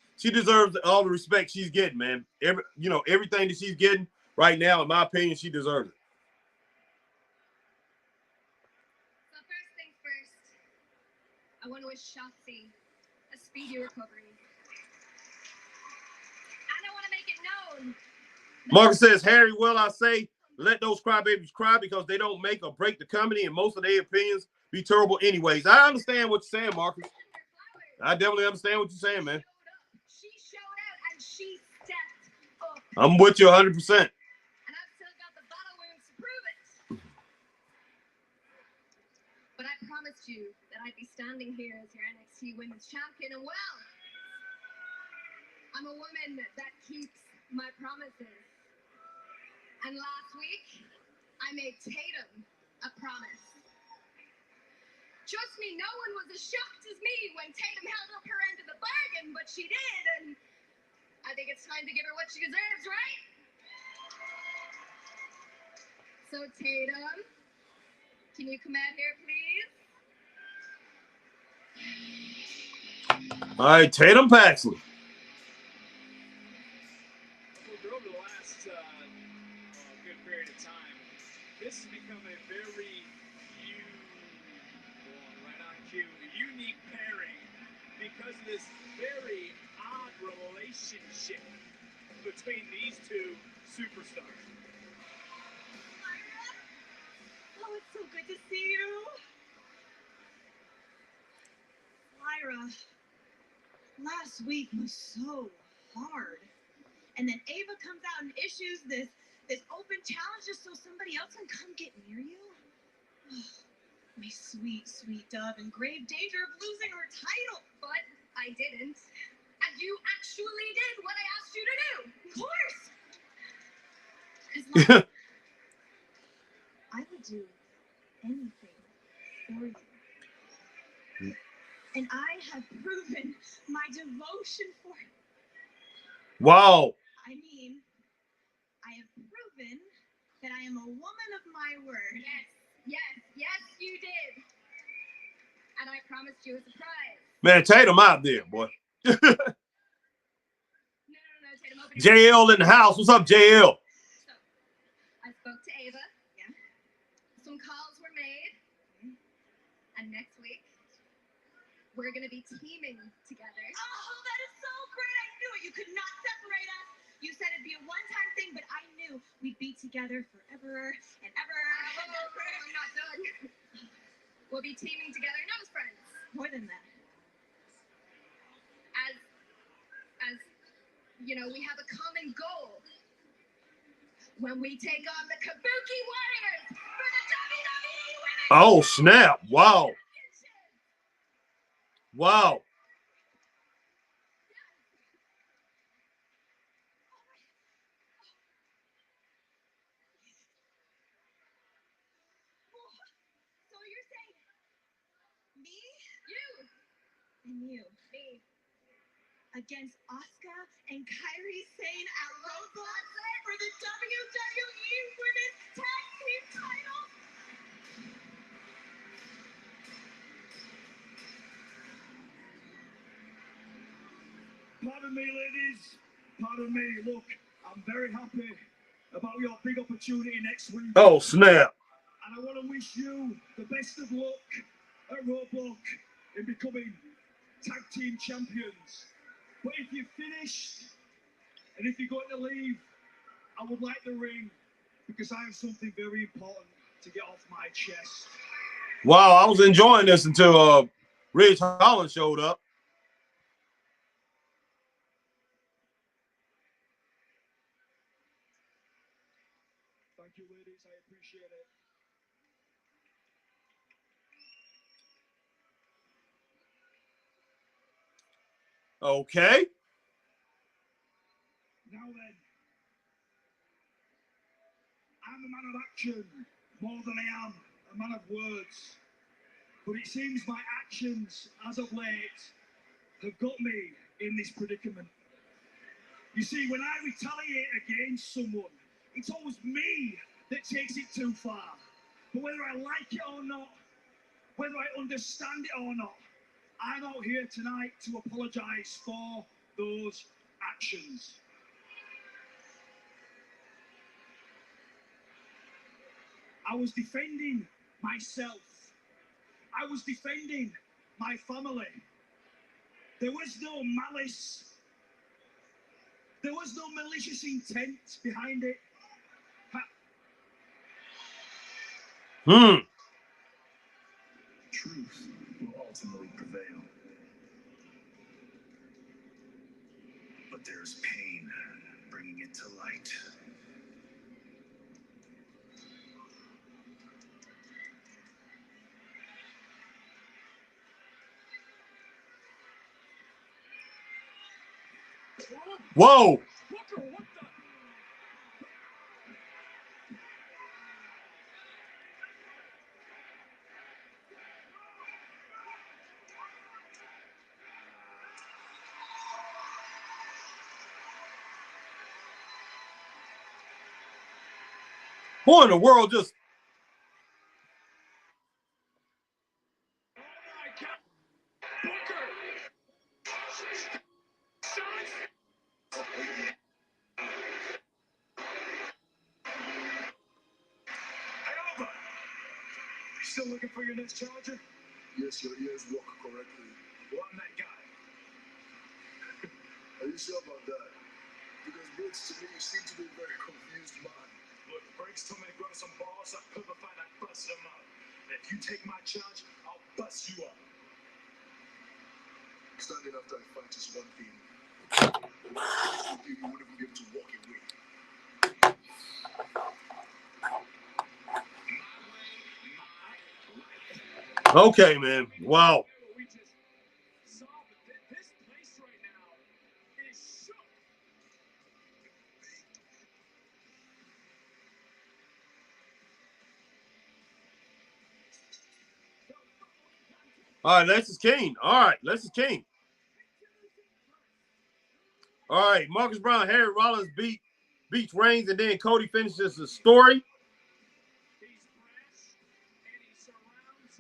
all the respect she's getting, man. Everything that she's getting right now, in my opinion, she deserves it. So first things first, I want to wish Shotzi a speedy recovery. And I want to make it known. Marcus says, Harry, will I say, let those crybabies cry because they don't make or break the company, and most of their opinions be terrible anyways. I understand what you're saying, Marcus. I definitely understand what you're saying, man. She showed out and she stepped up. I'm with you 100%. And I've still got the battle wounds to prove it. But I promised you that I'd be standing here as your NXT Women's Champion, and well, I'm a woman that keeps my promises. And last week, I made Tatum a promise. Trust me, no one was as shocked as me when Tatum held up her end of the bargain, but she did, and I think it's time to give her what she deserves, right? So, Tatum, can you come out here, please? All right, Tatum Paxley. Over the last good period of time, this has become a very unique pairing because of this very odd relationship between these 2 superstars. Oh, it's so good to see you. Lyra, last week was so hard. And then Ava comes out and issues this open challenge just so somebody else can come get near you. Oh, my sweet, sweet dove in grave danger of losing her title. But I didn't. And you actually did what I asked you to do. Of course. Because I would do anything for you. And I have proven my devotion for you. Wow. I mean, I have proven that I am a woman of my word. Yes, you did. And I promised you a surprise. Man, Tatum out there, boy. No, Tatum, open your JL in the house. What's up, JL? So, I spoke to Ava. Yeah. Some calls were made. And next week, we're going to be teaming together. Oh, that is so great. I knew it. You could not separate us. You said it'd be a one-time thing, but I knew we'd be together forever and ever. I'm not done. We'll be teaming together, not as friends. More than that. As we have a common goal. When we take on the Kabuki Warriors for the WWE Women's Oh, snap. Wow. Wow. Me. Against Asuka and Kairi Sane at Roadblock for the WWE Women's Tag Team titles. Pardon me, ladies. Pardon me. Look, I'm very happy about your big opportunity next week. Oh, snap. And I want to wish you the best of luck at Roadblock in becoming tag team champions. But if you're finished and if you're going to leave, I would like the ring because I have something very important to get off my chest. Wow, I was enjoying this until Ridge Holland showed up. Thank you, ladies. I appreciate it. Okay. Now then, I'm a man of action more than I am a man of words. But it seems my actions as of late have got me in this predicament. You see, when I retaliate against someone, it's always me that takes it too far. But whether I like it or not, whether I understand it or not, I'm out here tonight to apologize for those actions. I was defending myself. I was defending my family. There was no malice. There was no malicious intent behind it. Truth will ultimately prevail. But there's pain bringing it to light. Whoa. Who in the world just... Still looking for your next challenger? Yes, your ears work correctly. Well, I'm that guy. Are you sure about that? Because Briggs, to me, you seem to be a very confused man. Look, Briggs told me to grow some balls, so I couldn't find that busted him up. And if you take my challenge, I'll bust you up. Standing after I fight is one thing. With you, you wouldn't even be able to walk away. Okay, man. Wow. We just saw that this place right now is shook. All right, Lex is king. All right, Lex is king. All right, Marcus Brown, Harry Rollins beats Reigns, and then Cody finishes the story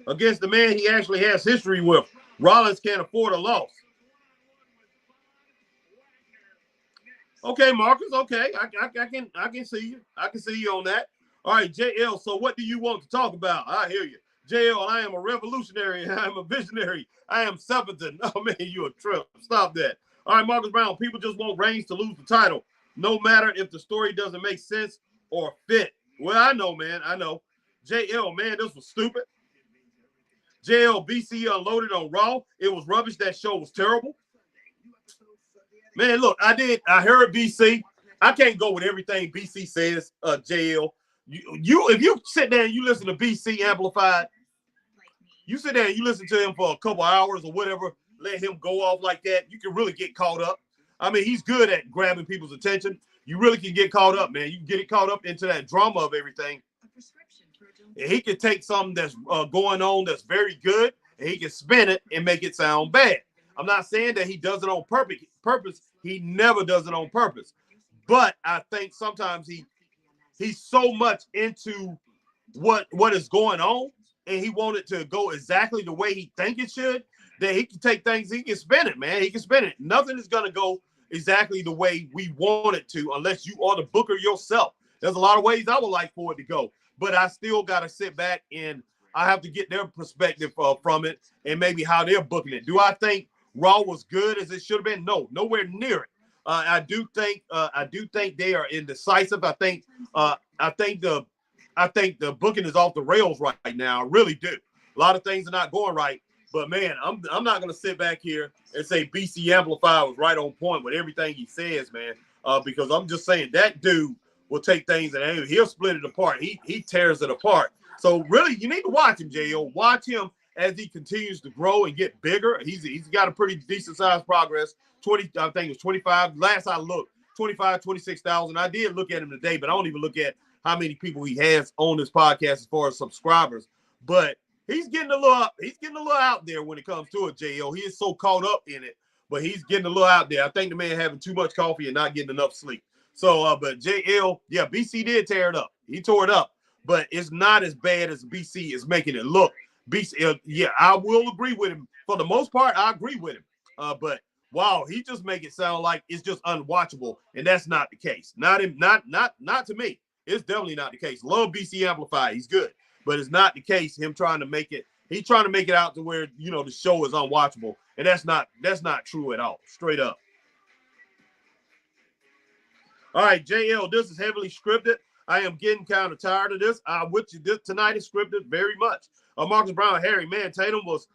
against the man he actually has history with. Rollins can't afford a loss. Okay, Marcus. Okay, I can see you. I can see you on that. All right, JL. So what do you want to talk about? I hear you. JL, I am a revolutionary. I am a visionary. I am Sepperton. Oh, man, you a trip. Stop that. All right, Marcus Brown, people just want Reigns to lose the title, no matter if the story doesn't make sense or fit. Well, I know, man. I know. JL, man, this was stupid. JL, BC unloaded on Raw. It was rubbish. That show was terrible. Man, look, I heard BC. I can't go with everything BC says, JL. You if you sit there and you listen to BC Amplified, you sit there and you listen to him for a couple hours or whatever, let him go off like that, you can really get caught up. I mean, he's good at grabbing people's attention. You really can get caught up, man. You can get it caught up into that drama of everything. And he can take something that's going on that's very good, and he can spin it and make it sound bad. I'm not saying that he does it on purpose. He never does it on purpose. But I think sometimes he's so much into what is going on, and he wanted to go exactly the way he think it should, that he can take things, he can spin it, man. He can spin it. Nothing is gonna go exactly the way we want it to, unless you are the booker yourself. There's a lot of ways I would like for it to go, but I still gotta sit back and I have to get their perspective from it and maybe how they're booking it. Do I think Raw was good as it should have been? No, nowhere near it. I do think they are indecisive. I think the booking is off the rails right now. I really do. A lot of things are not going right. But man, I'm not gonna sit back here and say BC Amplify was right on point with everything he says, man. Because I'm just saying that dude will take things and he'll split it apart. He tears it apart. So really, you need to watch him, Jo. Watch him as he continues to grow and get bigger. He's got a pretty decent sized progress. 20, I think it was 25. Last I looked, 25, 26,000. I did look at him today, but I don't even look at how many people he has on this podcast as far as subscribers. But he's getting a little out there when it comes to it, Jo. He is so caught up in it, but he's getting a little out there. I think the man having too much coffee and not getting enough sleep. So, but JL, yeah, BC did tear it up. He tore it up, but it's not as bad as BC is making it look. BC, yeah, I will agree with him. For the most part, I agree with him. But wow, he just make it sound like it's just unwatchable, and that's not the case. Not to me. It's definitely not the case. Love BC Amplify. He's good. But it's not the case. He's trying to make it out to where, the show is unwatchable. And that's not true at all. Straight up. All right, JL, this is heavily scripted. I am getting kind of tired of this. This tonight is scripted very much. Marcus Brown, Harry, man, Tatum was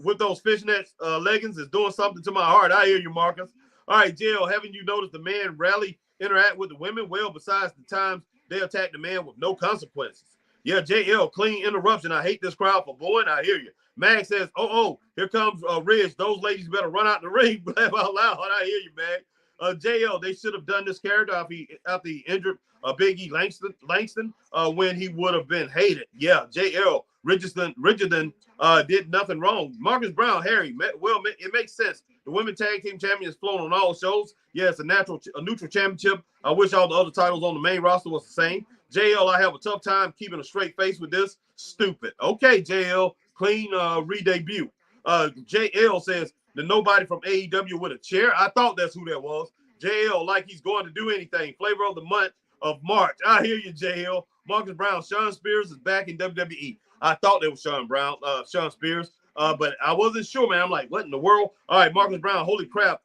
with those fishnet leggings is doing something to my heart. I hear you, Marcus. All right, JL, haven't you noticed the man rarely interact with the women? Well, besides the times they attack the man with no consequences. Yeah, JL, clean interruption. I hate this crowd for booing. I hear you. Mag says, here comes Ridge. Those ladies better run out the ring. Laugh out loud. I hear you, Mag. JL, they should have done this character after he injured Big E Langston when he would have been hated. Yeah, JL, Richardson did nothing wrong. Marcus Brown, Harry, well, it makes sense. The women tag team champion is flown on all shows. Yeah, it's a neutral championship. I wish all the other titles on the main roster was the same. JL, I have a tough time keeping a straight face with this. Stupid. Okay, JL, clean re-debut. JL says, the nobody from AEW with a chair. I thought that's who that was. JL, like he's going to do anything. Flavor of the month of March. I hear you, JL. Marcus Brown, Sean Spears is back in WWE. I thought that was Sean Spears, but I wasn't sure, man. I'm like, what in the world? All right, Marcus Brown, holy crap.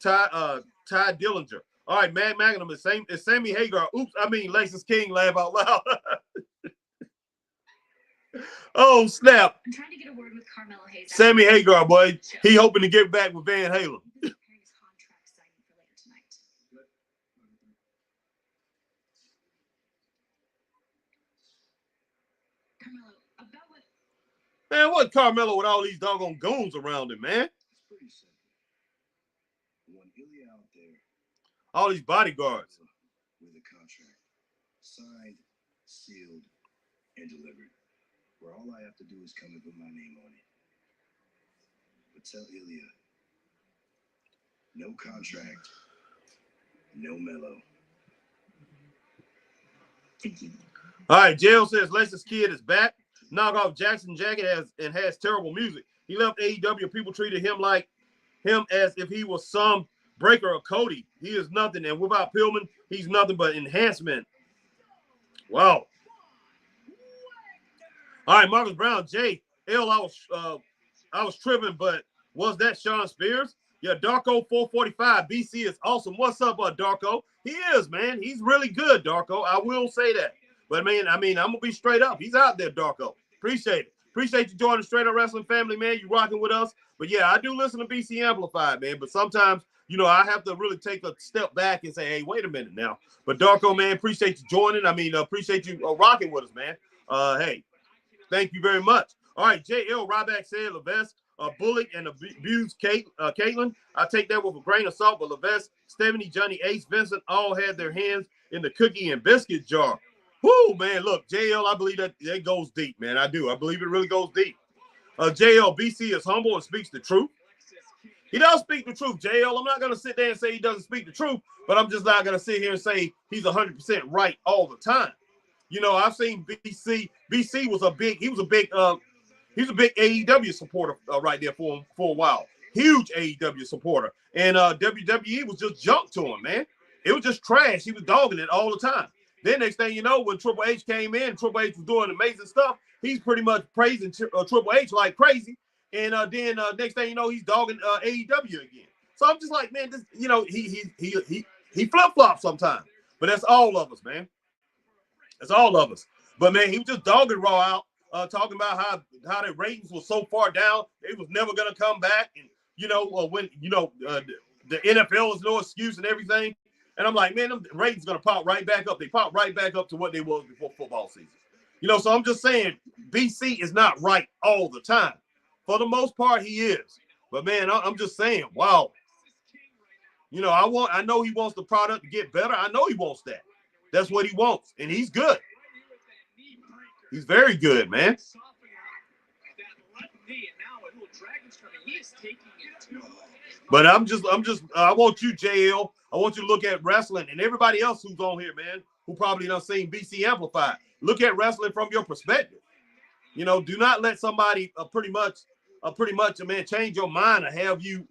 Ty Dillinger. All right, Mad Magnum is Sammy Hagar. Oops, I mean Lexus King, laugh out loud. Oh, snap. I'm trying to get a word with Carmelo Hayes. Sammy Hagar, boy. He hoping to get back with Van Halen. Man, what Carmelo with all these doggone goons around him, man? It's pretty simple. I want Ilya out there. All these bodyguards. With a contract. Signed, sealed, and delivered. Where all I have to do is come and put my name on it. But tell Ilya, no contract, no mellow. Thank you. All right, Jail says Lexus Kid is back. Knock off Jackson Jacket has terrible music. He left AEW. People treated him as if he was some breaker of Cody. He is nothing, and without Pillman, he's nothing but enhancement. Wow. All right, Marcus Brown, Jay L. I was tripping, but was that Sean Spears? Yeah, Darko 445 BC is awesome. What's up, Darko? He is, man. He's really good, Darko. I will say that. But man, I'm gonna be straight up. He's out there, Darko. Appreciate it. Appreciate you joining the Straight Up Wrestling family, man. You rocking with us. But yeah, I do listen to BC Amplified, man. But sometimes, I have to really take a step back and say, hey, wait a minute now. But Darko, man, appreciate you joining. Appreciate you rocking with us, man. Hey, thank you very much. All right, JL Ryback said Levesque, Bullock, and abused Caitlyn. I take that with a grain of salt, but Levesque, Stephanie, Johnny Ace, Vincent all had their hands in the cookie and biscuit jar. Whoo, man, look, JL, I believe that goes deep, man. I do. I believe it really goes deep. JL, BC is humble and speaks the truth. He does speak the truth, JL. I'm not going to sit there and say he doesn't speak the truth, but I'm just not going to sit here and say he's 100% right all the time. You know, I've seen BC. BC was a big AEW supporter right there for a while. Huge AEW supporter. And WWE was just junk to him, man. It was just trash. He was dogging it all the time. Then next thing you know, when Triple H came in, Triple H was doing amazing stuff. He's pretty much praising Triple H like crazy. And then next thing you know, he's dogging AEW again. So I'm just like, man, this, you know, he flip-flops sometimes. But that's all of us, man. That's all of us. But man, he was just dogging Raw out, talking about how the ratings were so far down, it was never gonna come back. And you know, when you know the NFL is no excuse and everything. And I'm like, man, them ratings gonna pop right back up. They pop right back up to what they was before football season. You know, so I'm just saying, BC is not right all the time. For the most part, he is. But man, I'm just saying, wow. You know, I know he wants the product to get better. I know he wants that. That's what he wants, and he's good. He's very good, man. But I want you, JL. I want you to look at wrestling and everybody else who's on here, man, who probably done seen BC Amplified. Look at wrestling from your perspective. You know, do not let somebody pretty much, man, change your mind or have you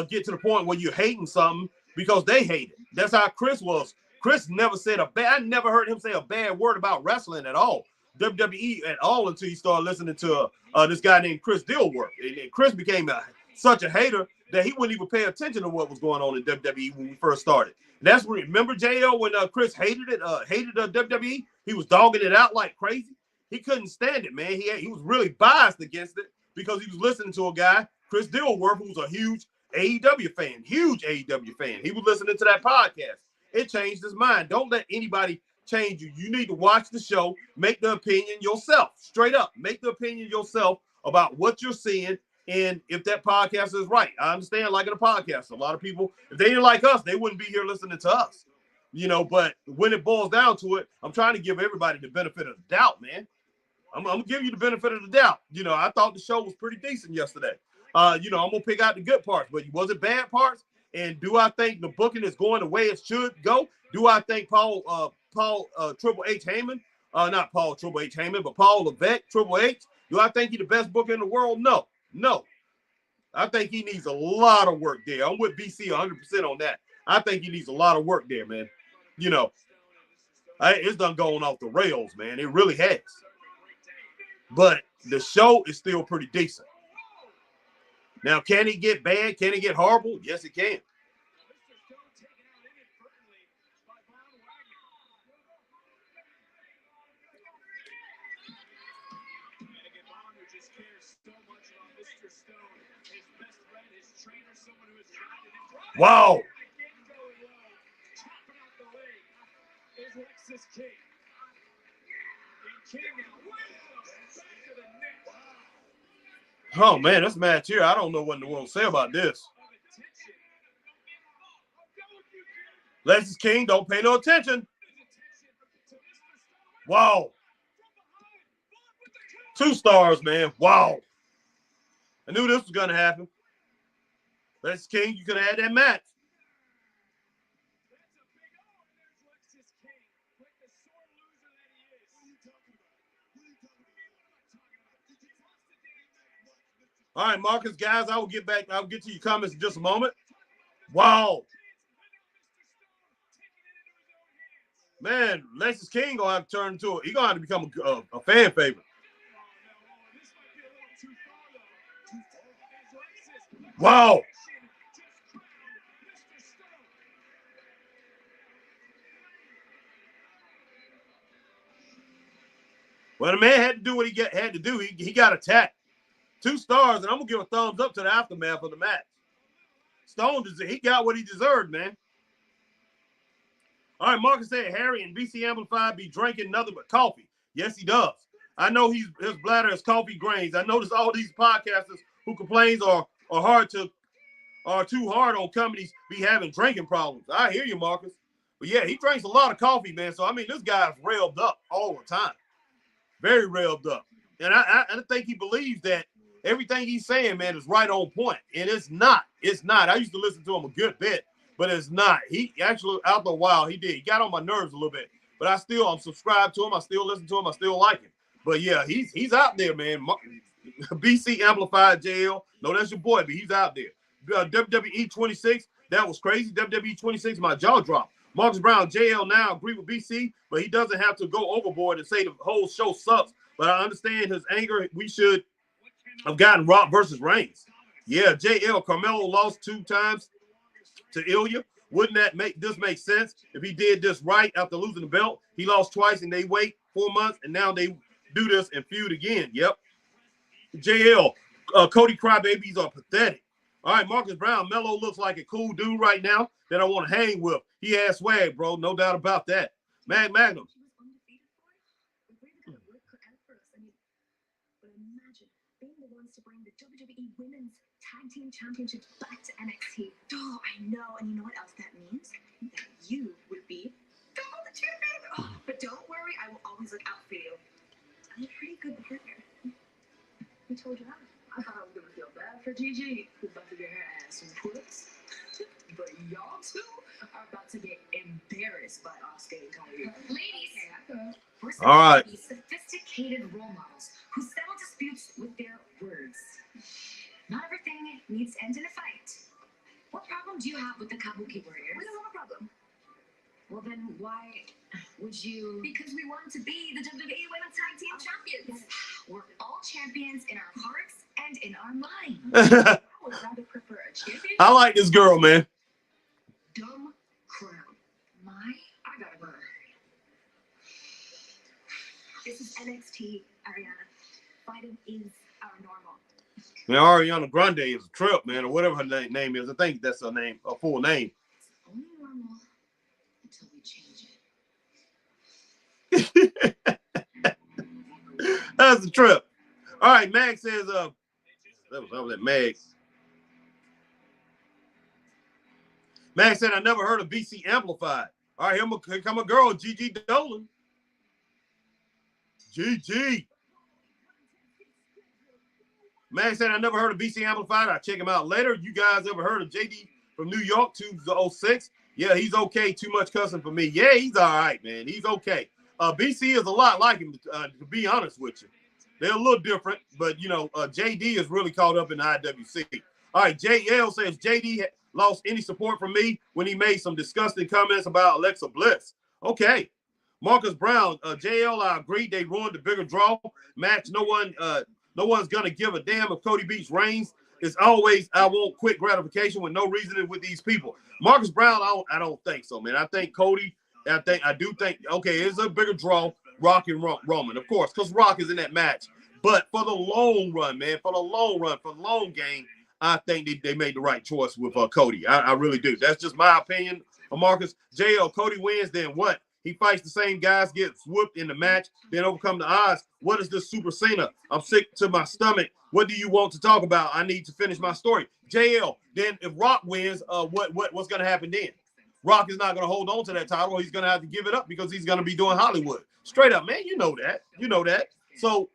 get to the point where you're hating something because they hate it. That's how Chris was. Chris never said I never heard him say a bad word about wrestling at all, WWE at all, until he started listening to this guy named Chris Dilworth. And Chris became such a hater that he wouldn't even pay attention to what was going on in WWE when we first started. And that's when, remember, JL, when Chris hated WWE, he was dogging it out like crazy. He couldn't stand it, man. He was really biased against it because he was listening to a guy, Chris Dilworth, who was a huge AEW fan. He was listening to that podcast. It changed his mind. Don't let anybody change you. You need to watch the show, make the opinion yourself. Straight up, make the opinion yourself about what you're seeing and if that podcast is right. I understand liking a podcast. A lot of people, if they didn't like us, they wouldn't be here listening to us. You know, but when it boils down to it, I'm trying to give everybody the benefit of the doubt, man. I'm gonna give you the benefit of the doubt. You know, I thought the show was pretty decent yesterday. You know, I'm gonna pick out the good parts, but was it bad parts? And do I think the booking is going the way it should go? Do I think Paul Triple H Heyman, not Paul Triple H Heyman, but Paul Levesque Triple H? Do I think he's the best booker in the world? No. I think he needs a lot of work there. I'm with BC 100% on that. I think he needs a lot of work there, man. You know, it's done going off the rails, man. It really has. But the show is still pretty decent. Now, can it get bad? Can it get horrible? Yes, it can. Wow. Oh, man, this match here, I don't know what in the world to say about this. Lexis King, don't pay no attention. Wow. 2 stars, man. Wow. I knew this was going to happen. Lexis King, you could have had that match. All right, Marcus, guys, I'll get to your comments in just a moment. Wow. Man, Lexis King gonna have to turn into he's gonna have to become a fan favorite. Wow. Well, the man had to do what he had to do. He got attacked. 2 stars, and I'm gonna give a thumbs up to the aftermath of the match. Stone, he got what he deserved, man. All right, Marcus said Harry and BC Amplified be drinking nothing but coffee. Yes, he does. I know his bladder is coffee grains. I notice all these podcasters who complains are too hard on companies be having drinking problems. I hear you, Marcus. But yeah, he drinks a lot of coffee, man. So I mean, this guy's railed up all the time. Very railed up. And I think he believes that everything he's saying, man, is right on point. And it's not. It's not. I used to listen to him a good bit, but it's not. He actually, after a while, he did. He got on my nerves a little bit. But I'm subscribed to him. I still listen to him. I still like him. But yeah, he's out there, man. BC Amplified JL. No, that's your boy, but he's out there. WWE 26, that was crazy. WWE 26, my jaw dropped. Marcus Brown, JL now agree with BC, but he doesn't have to go overboard and say the whole show sucks. But I understand his anger. We should have gotten Rock versus Reigns. Yeah, JL, Carmelo lost 2 times to Ilya. Wouldn't that make sense if he did this right after losing the belt? He lost twice and they wait 4 months and now they do this and feud again. Yep. JL, Cody Crybabies are pathetic. All right, Marcus Brown, Melo looks like a cool dude right now that I want to hang with. He has swag, bro. No doubt about that. Magnum. Being the ones to bring the WWE Women's Tag Team Championship back to NXT. Oh, I know. And you know what else that means? That you would be the champion. Oh, but don't worry, I will always look out for you. I'm a pretty good partner. Who told you that? I thought I was gonna feel bad for Gigi, who's about to get her ass whipped. But y'all two are about to get embarrassed by Asuka and Cody. Ladies, we're supposed All right. to be sophisticated role models who settle disputes with their words. Not everything needs to end in a fight. What problem do you have with the Kabuki Warriors? We don't have a problem. Well, then why would you? Because we want to be the WWE Women's Tag Team Champions. We're all champions in our hearts and in our minds. I would rather prefer a champion. I like this girl, man. Dumb crown. I gotta go. This is NXT, Ariana. Fighting is our normal. Man, Ariana Grande is a trip, man, or whatever her name is. I think that's her name, her full name. It's only normal until we change it. That's a trip. All right, Mag says, that was at Mag. Mag said, I never heard of BC Amplified. All right, here come a girl, Gigi Dolan. GG. Mag said, I never heard of BC Amplified. I'll check him out later. You guys ever heard of JD from New York, 206? Yeah, he's okay. Too much cussing for me. Yeah, he's all right, man. He's okay. BC is a lot like him, to be honest with you. They're a little different, but, you know, JD is really caught up in the IWC. All right, JL says, JD lost any support from me when he made some disgusting comments about Alexa Bliss. Okay. Marcus Brown, JL, I agree. They ruined the bigger draw match. No one's going to give a damn if Cody beats Reigns. It's always, I want quick gratification with no reasoning with these people. Marcus Brown, I don't think so, man. I think Cody, I do think, okay, it's a bigger draw, Rock and Roman, of course, because Rock is in that match. But for the long run, man, for the long game, I think they made the right choice with Cody. I really do. That's just my opinion of Marcus. JL, Cody wins, then what? He fights the same guys, gets whooped in the match, then overcome the odds. What is this Super Cena? I'm sick to my stomach. What do you want to talk about? I need to finish my story. JL, then if Rock wins, what's going to happen then? Rock is not going to hold on to that title. He's going to have to give it up because he's going to be doing Hollywood. Straight up, man. You know that. You know that. So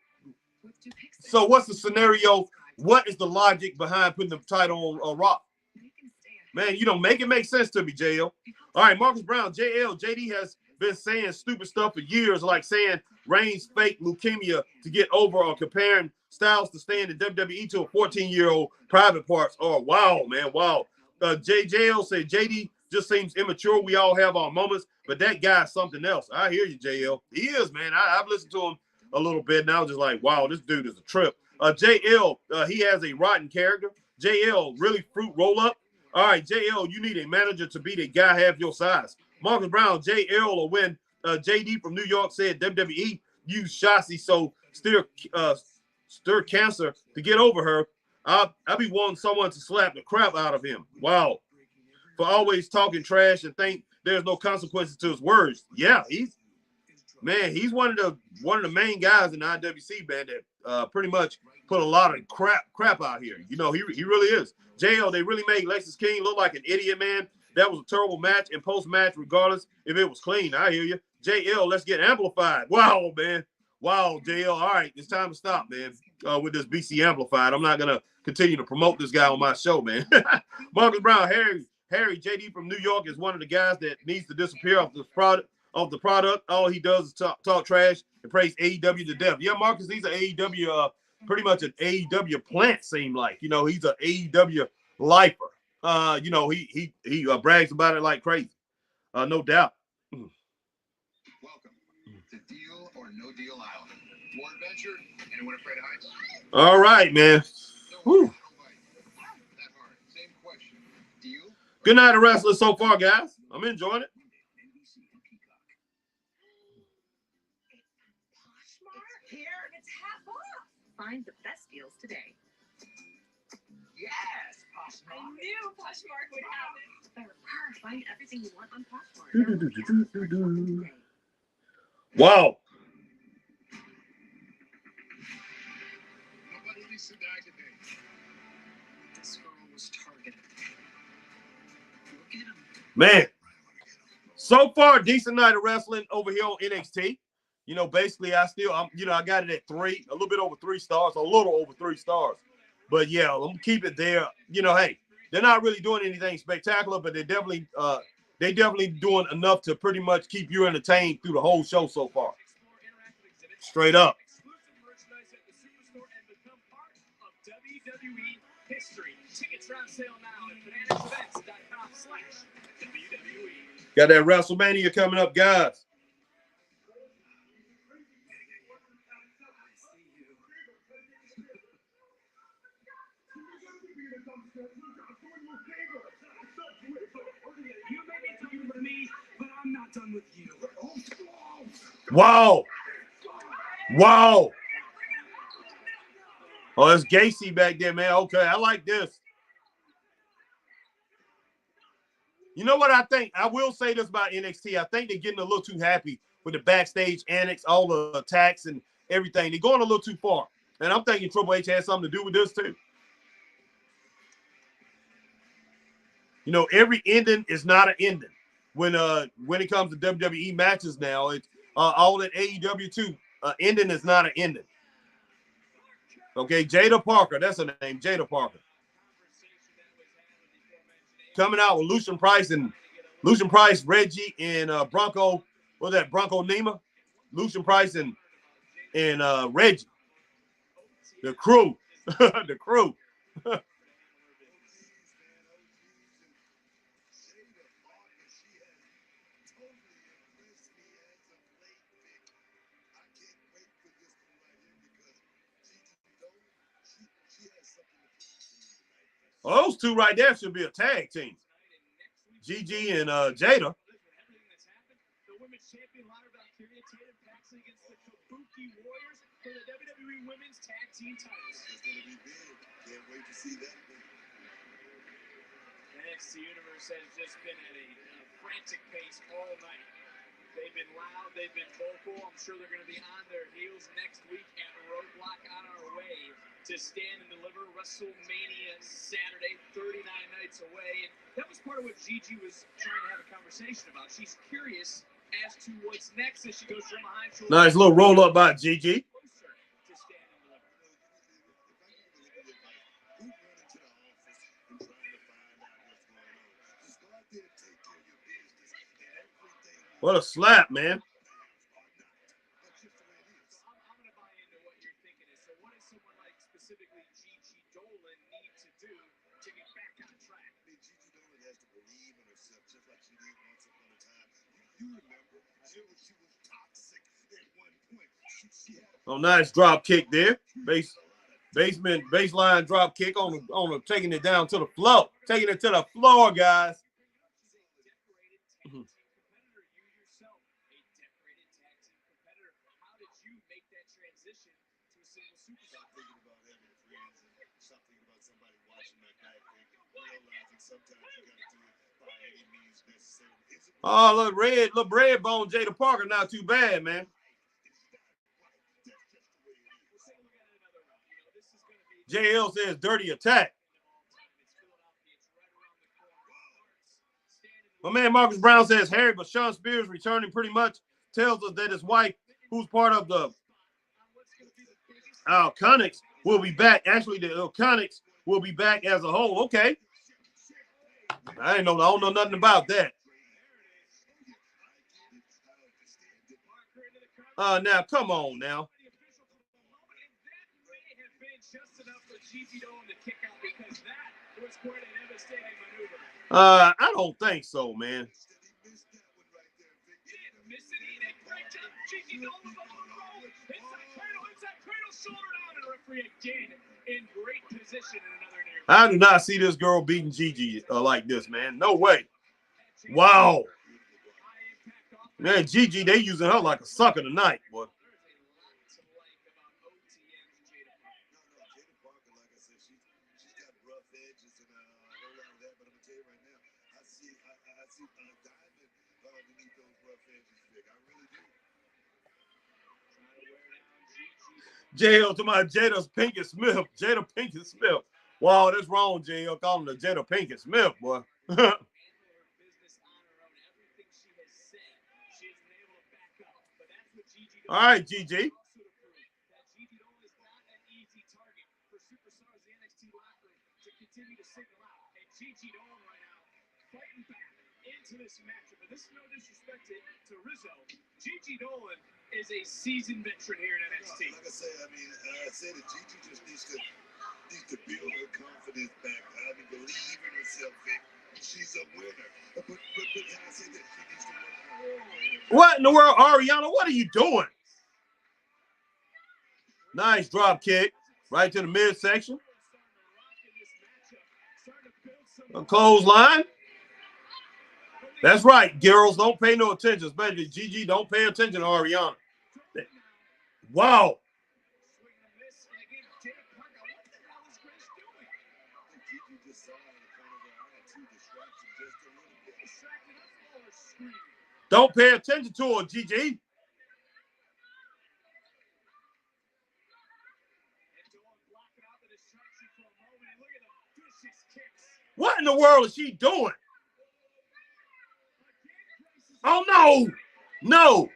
what's the scenario? What is the logic behind putting the title on Rock? Man, you don't make it make sense to me, JL. All right, Marcus Brown, JL, JD has been saying stupid stuff for years, like saying Reigns fake leukemia to get over or comparing Styles to stay in the WWE to a 14-year-old private parts. Oh, wow, man, wow. JL said JD just seems immature. We all have our moments, but that guy's something else. I hear you, JL. He is, man. I've listened to him a little bit, and I was just like, wow, this dude is a trip. JL, he has a rotten character. JL, really fruit roll up. All right, JL, you need a manager to be the guy half your size. Marcus Brown, JL, or when JD from New York said WWE used Shotzi so stir cancer to get over her, I'll be wanting someone to slap the crap out of him. Wow. For always talking trash and think there's no consequences to his words. Yeah, he's one of the main guys in the IWC, man, that pretty much put a lot of crap out here. You know, he really is. JL, they really made Lexus King look like an idiot, man. That was a terrible match and post-match, regardless if it was clean. I hear you. JL, let's get amplified. Wow, man. Wow, JL. All right, it's time to stop, man. With this BC Amplified, I'm not gonna continue to promote this guy on my show, man. Marcus Brown, Harry, JD from New York is one of the guys that needs to disappear off the product. All he does is talk trash and praise AEW to death. Yeah, Marcus, he's an AEW, pretty much an AEW plant. Seem like he's an AEW lifer. He brags about it like crazy. No doubt. Welcome to Deal or No Deal Island. More adventure, anyone afraid of heights? All right, man. Whew. Same question. Deal? Good night of wrestling so far, guys. I'm enjoying it. Here, it's half off. Find the best deals today. Yes, Poshmark. I knew Poshmark would have it. Better find everything you want on Poshmark. Wow. Nobody needs to die today. This girl was targeted. Look at him. Man, so far, decent night of wrestling over here on NXT. Basically, I got it at 3, a little bit over 3 stars, a little over 3 stars. But yeah, I'm gonna keep it there. Hey, they're not really doing anything spectacular, but they're definitely doing enough to pretty much keep you entertained through the whole show so far. Straight up. WWE history. Tickets are on sale now at fanaticsevents.com/WWE. Got that WrestleMania coming up, guys. You may be done with me, but I'm not done with you. Wow. Oh, it's Gacy back there, man. Okay, I like this. You know what I think? I will say this about NXT. I think they're getting a little too happy with the backstage annex, all the attacks and everything. They're going a little too far. And I'm thinking Triple H has something to do with this too. Every ending is not an ending. When it comes to WWE matches now, it's all at AEW too. Ending is not an ending. Okay, Jada Parker, that's her name, Jada Parker. Coming out with Lucian Price, Reggie, and Bronco. What's that? Bronco Nima, Lucian Price, and Reggie. The crew, the crew. Well, those two right there should be a tag team. Gigi and Jada. The women's champion Lana Valkyria Tatum Paxley against the Kabuki Warriors for the WWE Women's Tag Team titles. It's gonna be big. Can't wait to see that. NXT Universe has just been at a frantic pace all night. They've been loud, they've been vocal. I'm sure they're going to be on their heels next week at Roadblock on our way to Stand and Deliver WrestleMania Saturday, 39 nights away. And that was part of what Gigi was trying to have a conversation about. She's curious as to what's next as she goes from behind. Nice little roll up by Gigi. What a slap, man. I'm going to buy into what you're thinking is. So what does someone like specifically Gigi Dolan need to do to get back on track? Gigi Dolan has to believe in herself just like she did once upon a time. You remember, she was toxic at one point. Oh, nice drop kick there. Baseline drop kick on taking it down to the floor. Taking it to the floor, guys. Oh, look, red bone Jada Parker, not too bad, man. JL says dirty attack. My man Marcus Brown says Harry, but Sean Spears returning pretty much tells us that his wife, who's part of the Iconics will be back. Actually, the Iconics will be back as a whole. Okay. I don't know nothing about that. Now, come on now. I don't think so, man. I do not see this girl beating Gigi like this, man. No way. Wow. Man, Gigi, they using her like a sucker tonight, boy. JL to my Jada Pinkett Smith. Jada Pinkett Smith. Wow, that's wrong, JL. Calling her Jada Pinkett Smith, boy. All right, Gigi. This matchup, but this is no disrespect to Rizzo. Gigi Dolan is a seasoned veteran here in NXT. Like I say, I said that Gigi just needs to build her confidence back. Believe in herself, Vic. She's a winner. But I said that she needs to work. What in the world, Ariana? What are you doing? Nice drop kick right to the midsection. A clothesline. That's right, girls. Don't pay no attention, especially Gigi. Don't pay attention to Ariana. Wow. Don't pay attention to her, Gigi. What in the world is she doing? Oh, no. No.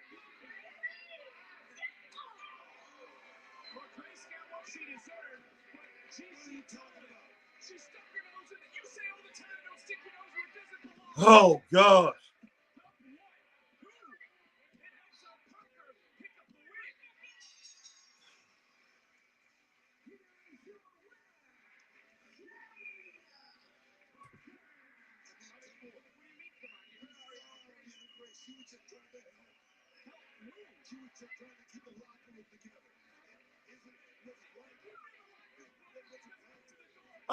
Oh, gosh.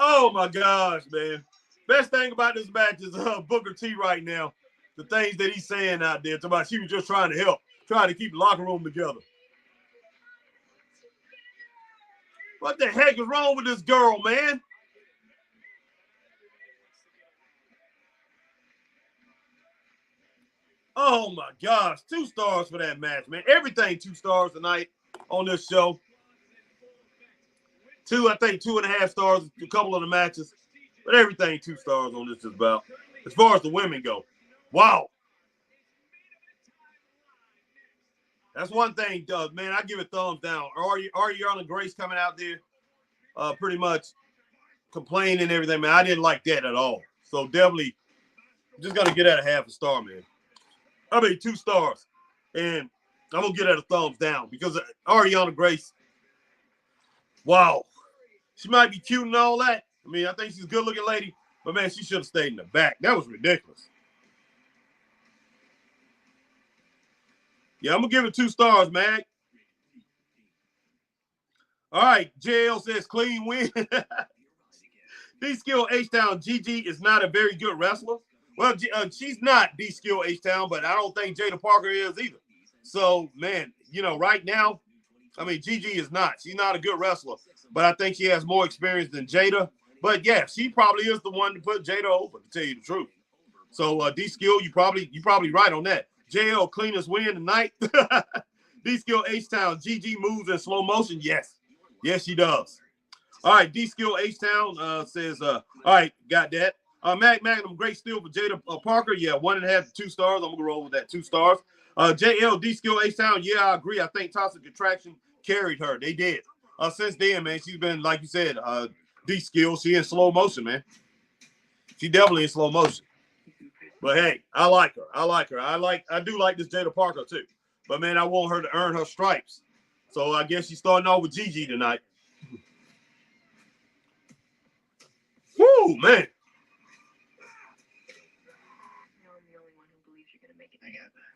Oh, my gosh, man. Best thing about this match is Booker T right now. The things that he's saying out there. About she was just trying to help, trying to keep the locker room together. What the heck is wrong with this girl, man? Oh, my gosh. 2 stars for that match, man. Everything 2 stars tonight on this show. I think 2.5 stars, a couple of the matches. But everything 2 stars on this just about. As far as the women go. Wow. That's one thing, man. I give it thumbs down. Ariana Grace coming out there pretty much complaining and everything, man. I didn't like that at all. So definitely just going to get that a 0.5 star, man. 2 stars. And I'm going to get that a thumbs down because Ariana Grace, wow. She might be cute and all that. I think she's a good-looking lady. But, man, she should have stayed in the back. That was ridiculous. Yeah, I'm going to give it 2 stars, man. All right, JL says clean win. D-Skill H-Town, Gigi is not a very good wrestler. Well, she's not D-Skill H-Town, but I don't think Jada Parker is either. So, man, right now, Gigi is not. She's not a good wrestler, but I think she has more experience than Jada. But, yeah, she probably is the one to put Jada over, to tell you the truth. So, D-Skill, you probably right on that. JL, cleanest win tonight. D-Skill H-Town, Gigi moves in slow motion. Yes. Yes, she does. All right, D-Skill H-Town says, all right, got that. Magnum, great steal for Jada Parker. Yeah, 1.5 to 2 stars. I'm going to roll with that 2 stars. JL, D-Skill H-Town, yeah, I agree. I think Toxic Attraction carried her. They did. since then, man, she's been, like you said, de-skilled. She in slow motion, man. She definitely in slow motion. But hey, I like her. I do like this Jada Parker too. But man, I want her to earn her stripes. So I guess she's starting off with Gigi tonight. Woo, man. I'm the only one who believes you're gonna make it. I got that.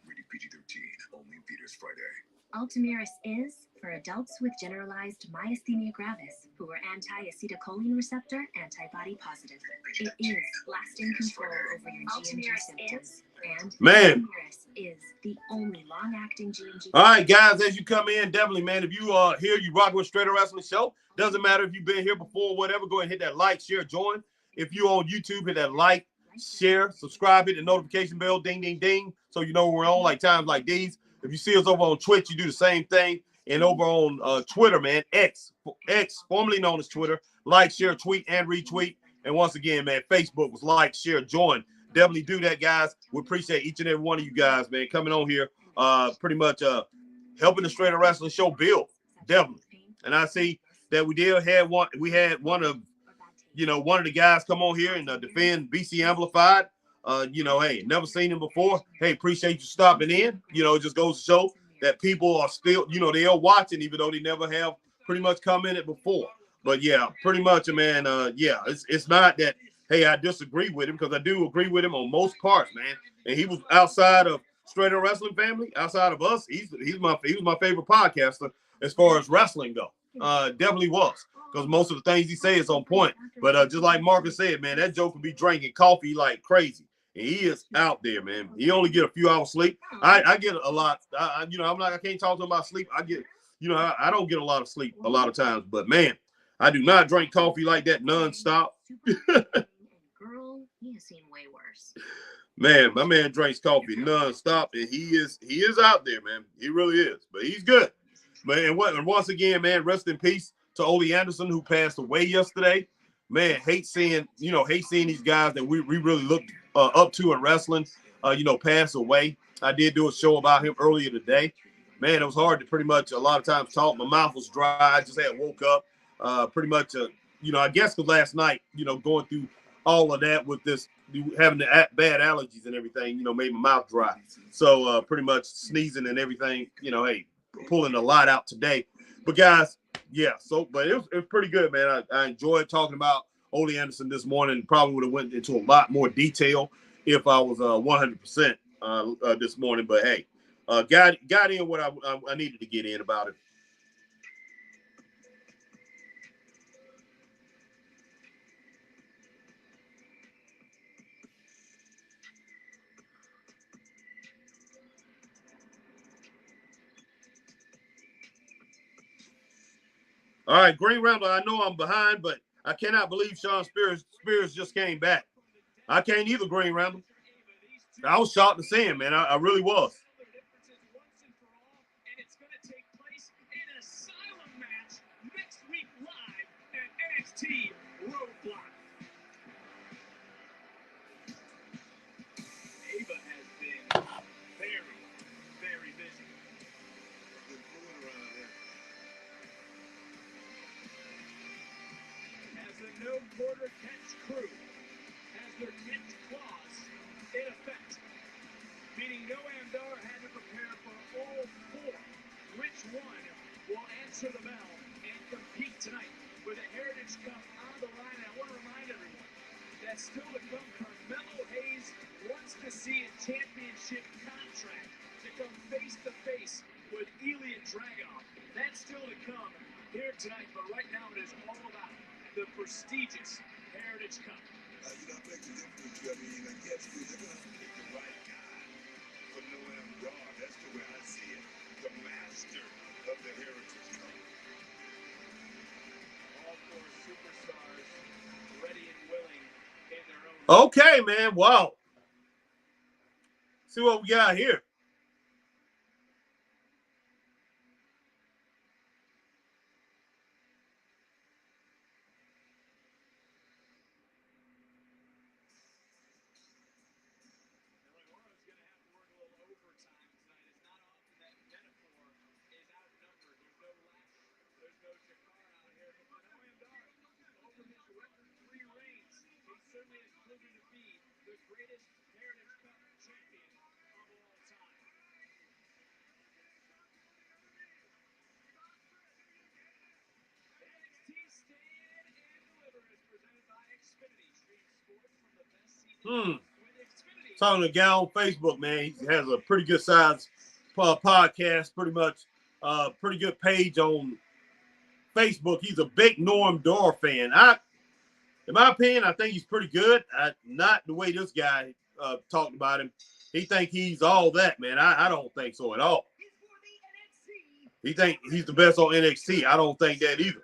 Rated PG-13. Only in theaters Friday. Ultomiris is for adults with generalized myasthenia gravis who are anti-acetylcholine receptor antibody positive. It is lasting control over your GMG symptoms. And Man. Ultomiris is the only long-acting GMG. All right, guys, as you come in, definitely, man, if you are here, you rock with Straight Up Wrestling Show. Doesn't matter if you've been here before or whatever. Go ahead and hit that like, share, join. If you're on YouTube, hit that like, share, subscribe, hit the notification bell, ding, ding, ding, so you know we're on like times like these. If you see us over on Twitch, you do the same thing. And over on Twitter, man, X, formerly known as Twitter, like, share, tweet, and retweet. And once again, man, Facebook was like, share, join. Definitely do that, guys. We appreciate each and every one of you guys, man, coming on here, pretty much helping the Straight Up Wrestling Show build. Definitely. And I see that we had one of the guys come on here and defend BC Amplified. Hey, never seen him before. Hey, appreciate you stopping in. It just goes to show that people are still, they are watching, even though they never have pretty much commented before. But yeah, pretty much, man. It's not that, hey, I disagree with him, because I do agree with him on most parts, man. And he was outside of Straight Up Wrestling family, outside of us. He was my favorite podcaster as far as wrestling go. Definitely was, because most of the things he say is on point. But just like Marcus said, man, that joke would be drinking coffee like crazy. And he is out there, man. He only get a few hours sleep. I get a lot. I can't talk to him about sleep. I get, I don't get a lot of sleep a lot of times. But man, I do not drink coffee like that nonstop. Girl, he has seen way worse. Man, my man drinks coffee nonstop, and he is out there, man. He really is. But he's good. And once again, man, rest in peace to Ole Anderson, who passed away yesterday. Man, hate seeing these guys that we really looked up to in wrestling, pass away. I did do a show about him earlier today. Man, it was hard to pretty much a lot of times talk. My mouth was dry. I just had woke up pretty much, I guess because last night, going through all of that with this, having the bad allergies and everything, made my mouth dry. So pretty much sneezing and everything, hey, pulling a lot out today. But guys, yeah, but it was pretty good, man. I enjoyed talking about Ole Anderson this morning. Probably would have went into a lot more detail if I was 100% this morning. But hey, got in what I needed to get in about it. All right, Green Rambler, I know I'm behind, but I cannot believe Sean Spears just came back. I can't either, Green Rambler. I was shocked to see him, man. I really was. And it's going to take place in an Asylum match next week live at NXT Roadblock. Ava has been very, very busy. Been fooling around there. As the no quarter catch crew has their catch clause in effect, meaning Noam Dar had to prepare for all four. Which one will answer the bell and compete tonight with a Heritage Cup on the line? And I want to remind everyone that still to come, Carmelo Hayes wants to see a championship contract to come face-to-face with Ilya Dragunov. That's still to come here tonight, but right now it is all about the prestigious Heritage Cup. That makes a difference. I mean, I guess they're going to have to pick the right guy for Noam Dar. That's the way I see it. The master of the Heritage Cup. All four superstars ready and willing in their own. Okay, man. Wow. See what we got here. certainly has proven to be the greatest Heritage Cup champion of all time. NXT Stand and Deliver is presented by Xfinity. Stream sports from the best seating with Xfinity. Talking to a guy on Facebook, man. He has a pretty good size podcast, pretty much pretty good page on Facebook. He's a big Norm Door fan. In my opinion, I think he's pretty good. Not the way this guy talked about him. He think he's all that, man. I don't think so at all. He think he's the best on NXT. I don't think that either.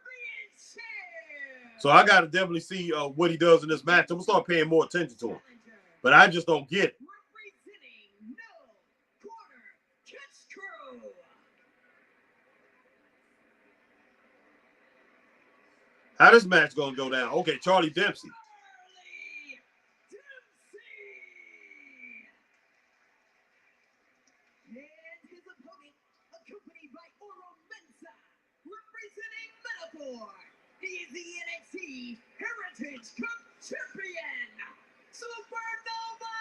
So I got to definitely see what he does in this match. I'm going to start paying more attention to him. But I just don't get it. How this match going to go down? Okay, Charlie Dempsey. He is the NXT Heritage Cup Champion, Supernova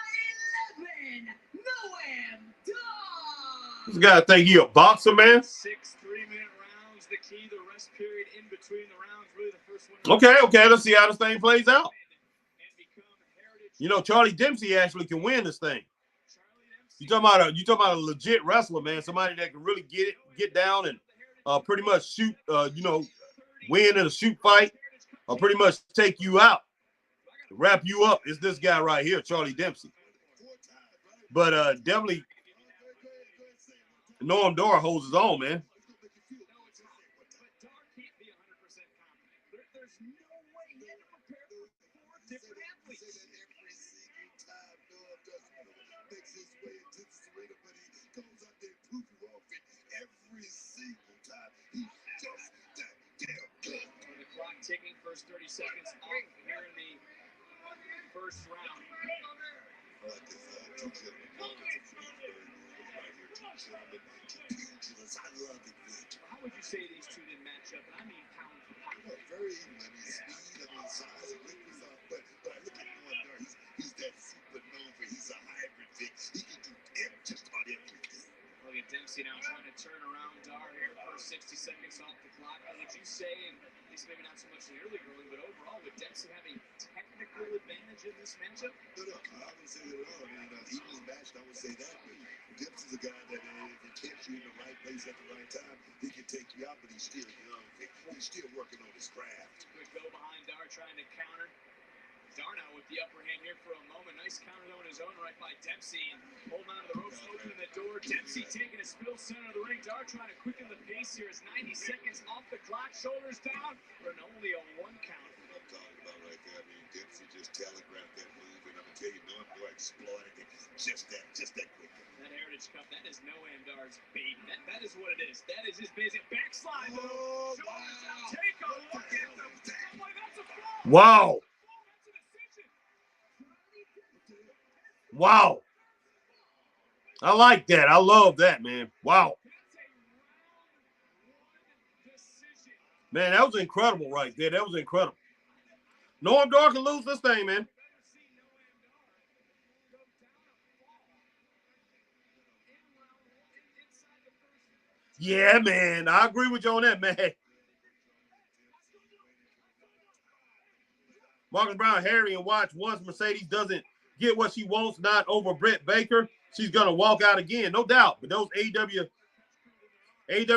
11, Noam Dar. This guy think he a boxer, man. 6 3-minute rounds, the key, the rest period in between the rounds, really the first one. Okay, let's see how this thing plays out. You know, Charlie Dempsey actually can win this thing. You talking about a legit wrestler, man, somebody that can really get down and pretty much shoot, win in a shoot fight, or pretty much take you out, wrap you up. Is this guy right here, Charlie Dempsey. But definitely Noam Dar holds his own, man. Ticking first 30 seconds off here in the first round. How would you say these two didn't match up? I mean, pound for pound. Very speed, size and quickness, but look at Noam Dar. He's that supernova. He's a hybrid thing. He can do just about everything. Look at Dempsey now trying to turn around Dar here. First 60 seconds off the clock. What would you say? And at least maybe not so much in the early going, but overall, would Dempsey have a technical advantage in this matchup? No, I wouldn't say that at all. I mean, evenly matched, I would say that. But Dempsey's a guy that if he catch you in the right place at the right time, he can take you out, but he's still young. He's still working on his craft. Quick go behind Dar trying to counter. Dar now with the upper hand here for a moment. Nice counter though in his own right by Dempsey. And holding on to the ropes, opening the door. Dempsey taking a spill center of the ring. Dar trying to quicken the pace here as 90 seconds off the clock. Shoulders down for only a 1 count. I'm talking about right there. I mean, Dempsey just telegraphed that move. And I'm going to tell you, Noam Dar exploited it just that quick. That Heritage Cup, that is Noam Dar's baby. That is what it is. That is his basic backslide though. Shoulders down. Take a look at the boy. That's a fall. Wow. Wow. I like that. I love that, man. Wow. Man, that was incredible right there. That was incredible. Noam Dar can lose this thing, man. Yeah, man. I agree with you on that, man. Marcus Brown, Harry, and watch once Mercedes doesn't get what she wants, not over Britt Baker, she's going to walk out again, no doubt. But those AEW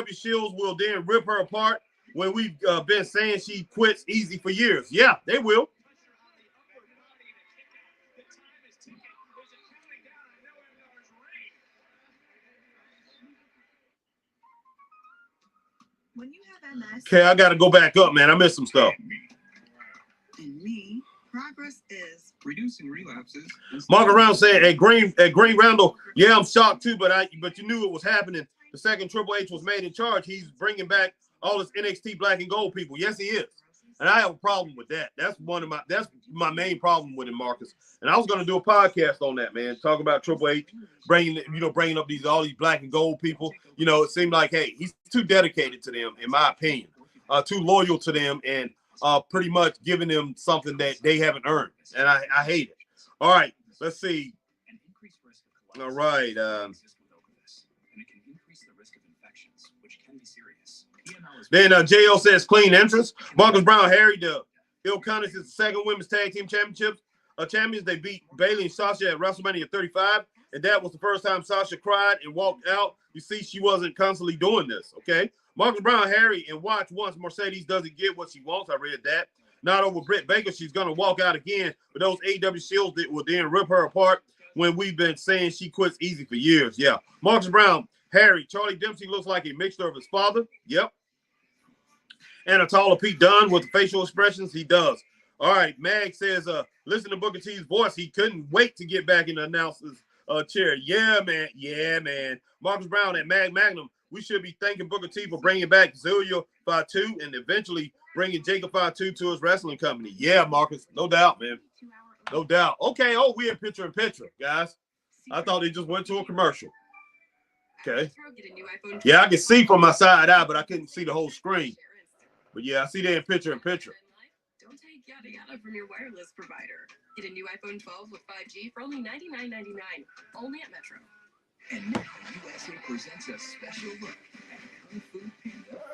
shields will then rip her apart when we've been saying she quits easy for years. Yeah, they will. When you have MS, Okay, I got to go back up, man. I missed some stuff. in me, progress is Reducing relapses. Mark around saying at Green Randall, yeah, I'm shocked too, but you knew it was happening. The second Triple H was made in charge, he's bringing back all his NXT black and gold people. Yes, he is, and I have a problem with that. That's my main problem with him, Marcus. And I was going to do a podcast on that, man, talk about Triple H bringing up all these black and gold people. You know, it seemed like, hey, he's too dedicated to them, in my opinion, too loyal to them, and pretty much giving them something that they haven't earned, and I hate it. All right, let's see. All right. Then JO says clean entrance. Marcus Brown, Harry, the Hill Connors is the second women's tag team championships champions. They beat Bayley and Sasha at WrestleMania 35, and that was the first time Sasha cried and walked out. You see, she wasn't constantly doing this. Okay, Marcus Brown, Harry, and watch once Mercedes doesn't get what she wants. I read that. Not over Britt Baker. She's gonna walk out again. But those AEW shields that will then rip her apart when we've been saying she quits easy for years. Yeah, Marcus Brown, Harry, Charlie Dempsey looks like a mixture of his father. Yep. And a taller Pete Dunne with the facial expressions, he does. All right, Mag says, listen to Booker T's voice. He couldn't wait to get back in the announcer's chair. Yeah, man. Yeah, man. Marcus Brown and Mag Magnum, we should be thanking Booker T for bringing back Zulia Fatu and eventually bringing Jacob Fatu to his wrestling company. Yeah, Marcus. No doubt, man. No doubt. Okay. Oh, we're in picture-in-picture, guys. I thought they just went to a commercial. Okay. Yeah, I can see from my side eye, but I couldn't see the whole screen. But yeah, I see that in picture-in-picture. Don't take yada yada from your wireless provider. Get a new iPhone 12 with 5G for only $99.99, only at Metro. And now USA presents a special look at Kung Fu Panda 4.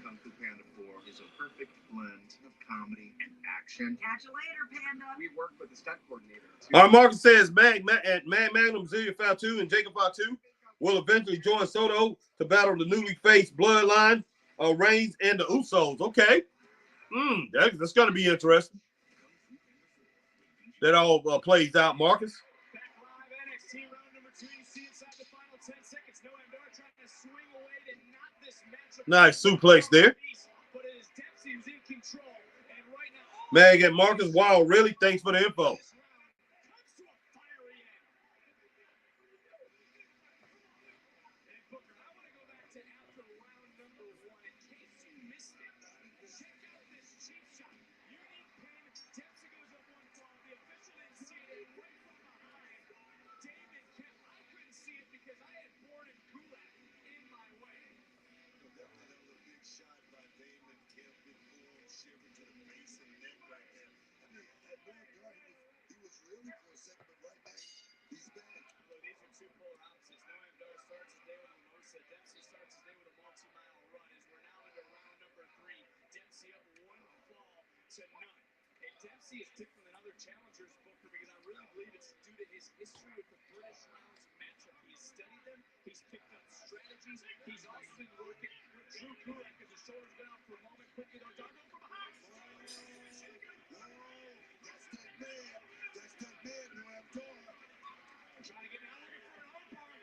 Kung Fu Panda 4 is a perfect blend of comedy and action. Catch you later, Panda. We worked with the stunt coordinator. All right, Marcus says Mag Magnum, Zulia Fatu, and Jacob Fatu will eventually join Soto to battle the newly faced Bloodline, Reigns, and the Usos. Okay. That's going to be interesting. That all plays out, Marcus. Back live, NXT round number 2. You see inside the final 10 seconds. No Andor trying to swing away to knock this matchup. Nice suplex there. But it is Dempsey who's in control. And right now, Mag and Marcus, wow, really? Thanks for the info. Dempsey starts his day with a multi-mile run as we're now into round number 3. Dempsey up 1 fall to none. And Dempsey is different than other challengers, Booker, because I really believe it's due to his history with the British Lions matchup. He's studied them. He's picked up strategies. He's also been working with Drew Gulak as his shoulders down for a moment. Quickly, though, Dargo from behind. That's that man who I'm talking. Trying to get out of here for an armbar.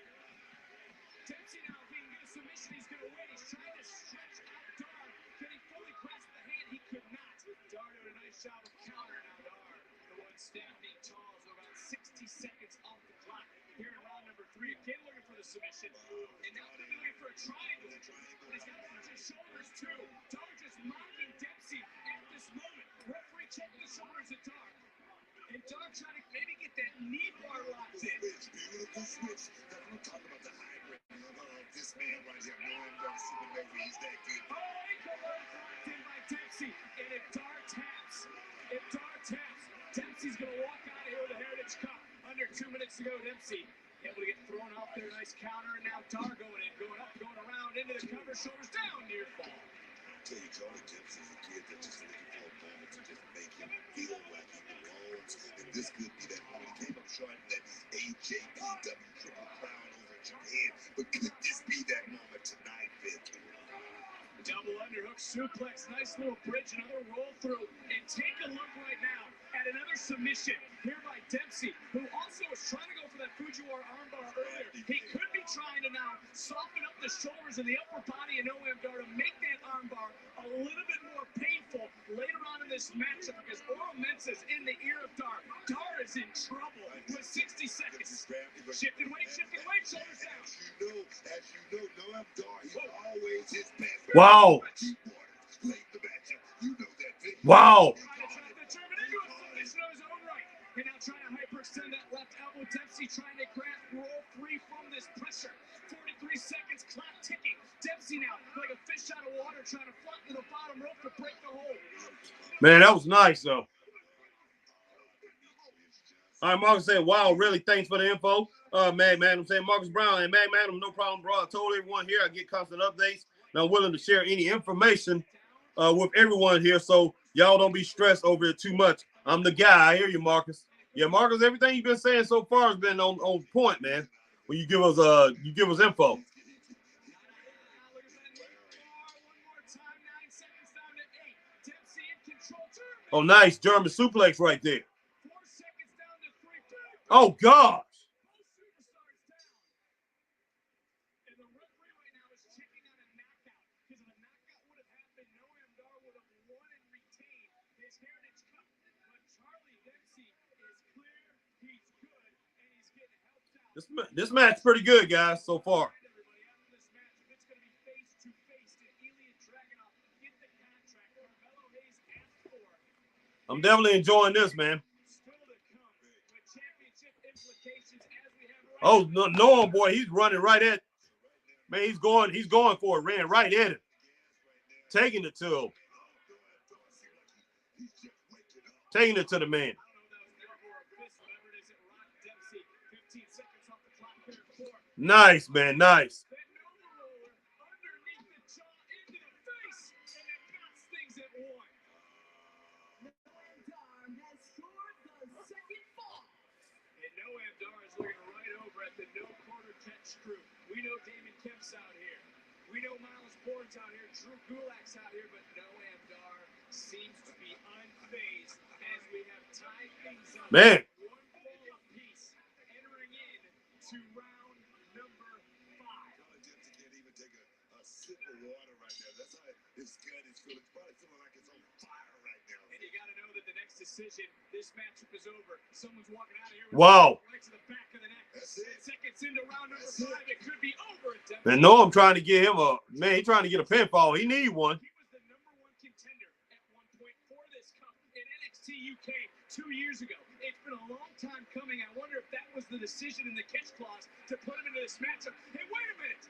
Dempsey now, if he can get a submission, he's going to win. He's trying to stretch out Dar. Can he fully grasp the hand? He could not. Dar did a nice job of counter now. Dar, the one standing tall, is about 60 seconds off the clock here in round number 3. Again looking for the submission. And now they're looking for a triangle. But he's got a bunch of shoulders, too. Dar just mocking Dempsey at this moment. Referee checking the shoulders at Dar. And Dar trying to maybe get that knee bar locked in. Beautiful switch. That's what I'm talking about, the hybrid. This man right here, no one got Superman, he's that good. Oh, ankle locked in by Dempsey. And if Dar taps, Dempsey's going to walk out of here with a Heritage Cup. Under 2 minutes to go, Dempsey able to get thrown off there. Nice counter, and now Dar going in, going up, going around, into the cover, shoulders down, near fall. I tell you, Charlie Dempsey's a kid that's just looking for a moment to just make him feel like he belongs. And this could be that moment. He came up short in that AJPW Triple Crown over in Japan. But could this be that moment tonight, Vic? Double underhook suplex, nice little bridge, another roll through, and take a look right now at another submission here by Dempsey, who also was trying to go for that Fujiwara armbar earlier. He could be trying to now soften up the shoulders and the upper body of Noam Dar to make that armbar a little bit more painful later on in this matchup, because Oro Mensah's in the ear of Dar. Dar is in trouble with 60 seconds. Shifting weight, shoulders down. As you know, Noam Dar, he's always his best. Wow. Wow. And now trying to hyperextend that left elbow. Dempsey trying to roll free from this pressure. 43 seconds, clock ticking. Dempsey now, like a fish out of water, trying to float to the bottom rope to break the hold. Man, that was nice, though. All right, Marcus said, wow, really, thanks for the info. Madam saying, Marcus Brown and Madam, no problem, bro. I told everyone here I get constant updates, and I'm willing to share any information with everyone here, so y'all don't be stressed over it too much. I'm the guy. I hear you, Marcus. Yeah, Marcus, everything you've been saying so far has been on point, man. When you give us info. Oh, nice German suplex right there. Oh, gosh. This match is pretty good, guys, so far. I'm definitely enjoying this, man. Oh, no, boy, he's running right at. Man, he's going for it. Ran right at it. Taking it to him. Taking it to the man. Nice, man, nice. We know Damon Kemp's out here. We know Miles Bourne's out here. Drew Gulak's out here, but Noam Dar seems to be unfazed as we have tied things up. Man. One ball apiece entering in to round number 5. Dempsey can't even take a sip of water right now. That's how his gut is feeling. It's probably feeling like it's on fire right now. And you got to know that the next decision, this matchup is over. Someone's walking out of here. Wow. Right to the back of the neck. 10 seconds into round number 5, it could be over. And Noam trying to get him he's trying to get a pinfall. He need one. He was the #1 contender at one point for this cup in NXT UK 2 years ago. It's been a long time coming. I wonder if that was the decision in the catch clause to put him into this matchup. Hey, wait a minute.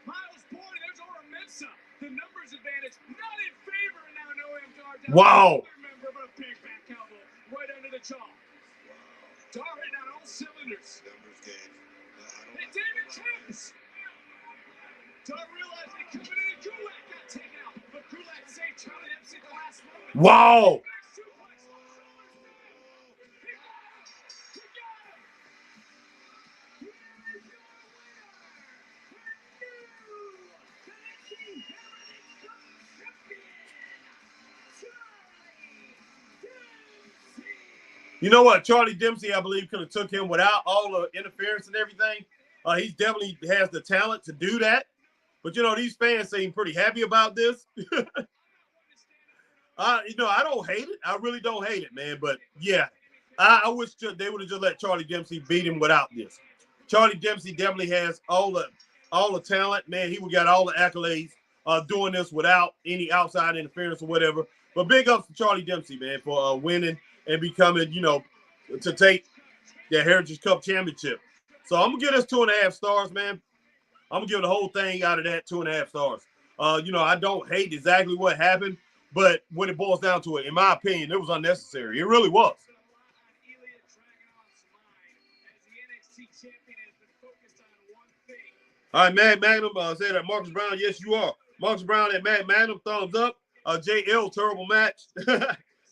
Miles Bourne, there's Ora Mensa. The numbers advantage not in favor, and now Noam Dar down. Wow. Remember, but a big back elbow right under the jaw. Dar hitting on all cylinders. Numbers game. And David Kemp. Dar realized it coming in, and Gulak got taken out. But Gulak saved Charlie Dempsey at the last moment. Wow. You know what? Charlie Dempsey, I believe, could have took him without all the interference and everything. He definitely has the talent to do that. But, you know, these fans seem pretty happy about this. I don't hate it. I really don't hate it, man. But, yeah, I wish they would have just let Charlie Dempsey beat him without this. Charlie Dempsey definitely has all the talent. Man, he would got all the accolades doing this without any outside interference or whatever. But big ups to Charlie Dempsey, man, for winning and becoming, to take the Heritage Cup Championship. So I'm going to give this 2.5 stars, man. I'm going to give the whole thing out of that 2.5 stars. I don't hate exactly what happened, but when it boils down to it, in my opinion, it was unnecessary. It really was. All right, Mad Magnum said that Marcus Brown, yes, you are. Marcus Brown and Mad Magnum, thumbs up. JL, terrible match.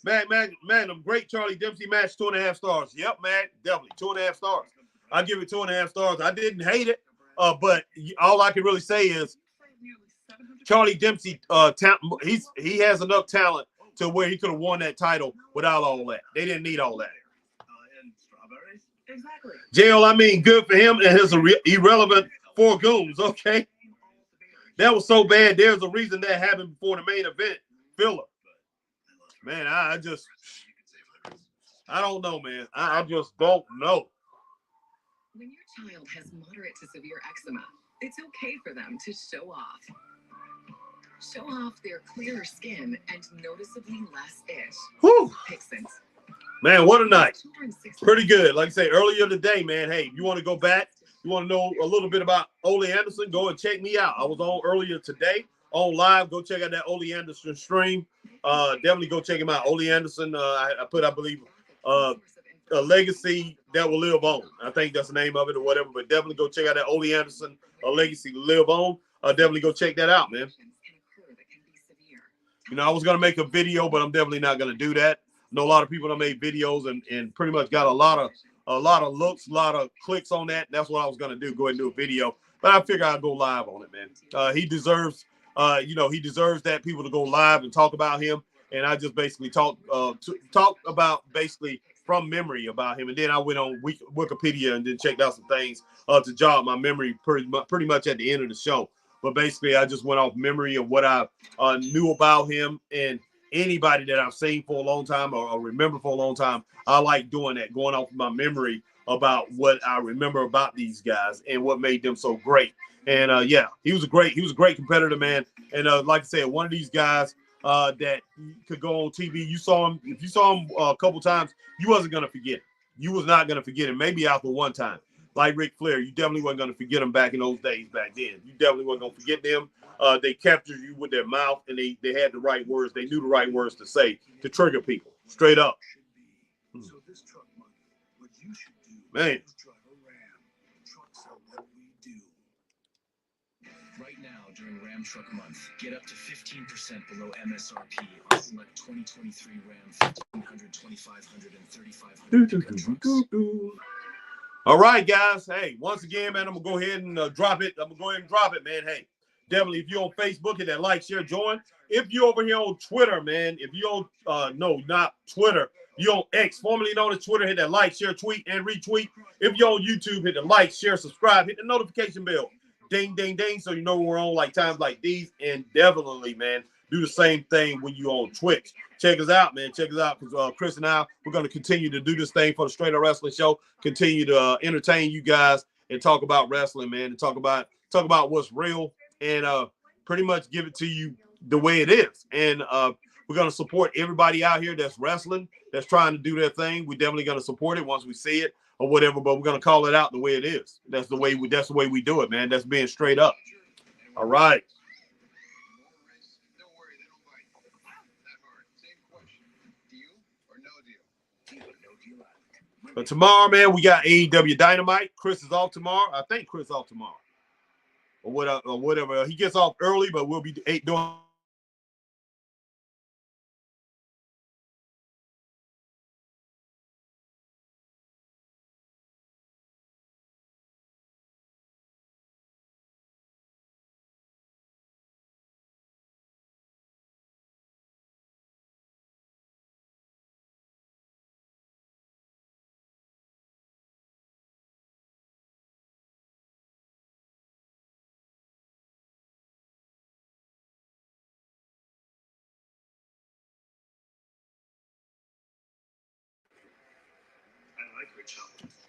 Mad Magnum, great Charlie Dempsey match, 2.5 stars. Yep, man, definitely 2.5 stars. I give it 2.5 stars. I didn't hate it, but all I can really say is Charlie Dempsey, he has enough talent to where he could have won that title without all that. They didn't need all that. Exactly. JL, I mean, good for him and his irrelevant 4 goons. Okay, that was so bad. There's a reason that happened before the main event filler. Man, I don't know, man. I just don't know. When your child has moderate to severe eczema, it's okay for them to show off. Show off their clearer skin and noticeably less itch. Whew. Pixins. Man, what a night. Pretty good. Like I say, earlier today, man, hey, you want to go back You want to know a little bit about Ole Anderson? Go and check me out. I was on earlier today on live. Go check out that Ole Anderson stream. Definitely go check him out. Ole Anderson, I put, I believe, a legacy that will live on. I think that's the name of it or whatever. But definitely go check out that Ole Anderson, a legacy to live on. Definitely go check that out, man. You know, I was gonna make a video, but I'm definitely not gonna do that. I know a lot of people that made videos and pretty much got a lot of looks, a lot of clicks on that. That's what I was gonna do. Go ahead and do a video, but I figure I'll go live on it, man. He deserves, he deserves that people to go live and talk about him. And I just basically talk about basically from memory about him. And then I went on Wikipedia and then checked out some things to jog my memory pretty much at the end of the show. But basically, I just went off memory of what I knew about him, and anybody that I've seen for a long time or remember for a long time. I like doing that, going off my memory about what I remember about these guys and what made them so great. And yeah, he was a great competitor, man. And like I said, one of these guys that could go on TV. You saw him. If you saw him a couple times, you wasn't gonna forget it. You was not gonna forget it. Maybe after one time. Like Ric Flair, you definitely wasn't going to forget them back in those days back then. You definitely wasn't going to forget them. They captured you with their mouth, and they had the right words. They knew the right words to say to trigger people. Straight up. So this truck money, what you should do Man. is drive a Ram. Trucks are what we do. Right now, during Ram Truck Month, get up to 15% below MSRP on select 2023 Ram 1500, 2500, and 3500 pickup trucks. All right, guys. Hey, once again, man, I'm going to go ahead and drop it. I'm going to go ahead and drop it, man. Hey, definitely, if you're on Facebook, hit that like, share, join. If you're over here on Twitter, man, if you're on, no, not Twitter, you're on X, formerly known as Twitter, hit that like, share, tweet, and retweet. If you're on YouTube, hit the like, share, subscribe, hit the notification bell. Ding, ding, ding, so you know we're on like times like these. And definitely, man, do the same thing when you're on Twitch. Check us out, man. Check us out, because Chris and I, we're going to continue to do this thing for the Straight Up Wrestling Show. Continue to entertain you guys and talk about wrestling, man, and talk about what's real and pretty much give it to you the way it is. And we're going to support everybody out here that's wrestling, that's trying to do their thing. We're definitely going to support it once we see it or whatever, but we're going to call it out the way it is. That's the way we do it, man. That's being straight up. All right. But tomorrow, man, we got AEW Dynamite. Chris is off tomorrow. I think Chris is off tomorrow. Or whatever. He gets off early, but we'll be doing.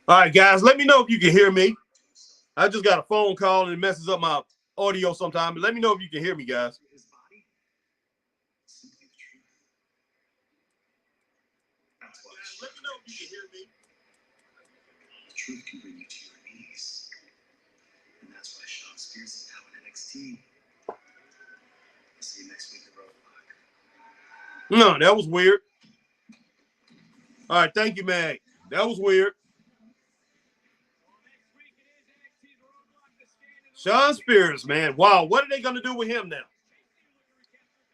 All right, guys, let me know if you can hear me. I just got a phone call and it messes up my audio sometimes, but let me know if you can hear me, guys. Let me know if you can hear me. The truth can bring you to your knees. And that's why Sean Spears is now in NXT. I'll see you next week at Roadblock. No, that was weird. All right, thank you, man. That was weird. Sean Spears, man. Wow, what are they going to do with him now?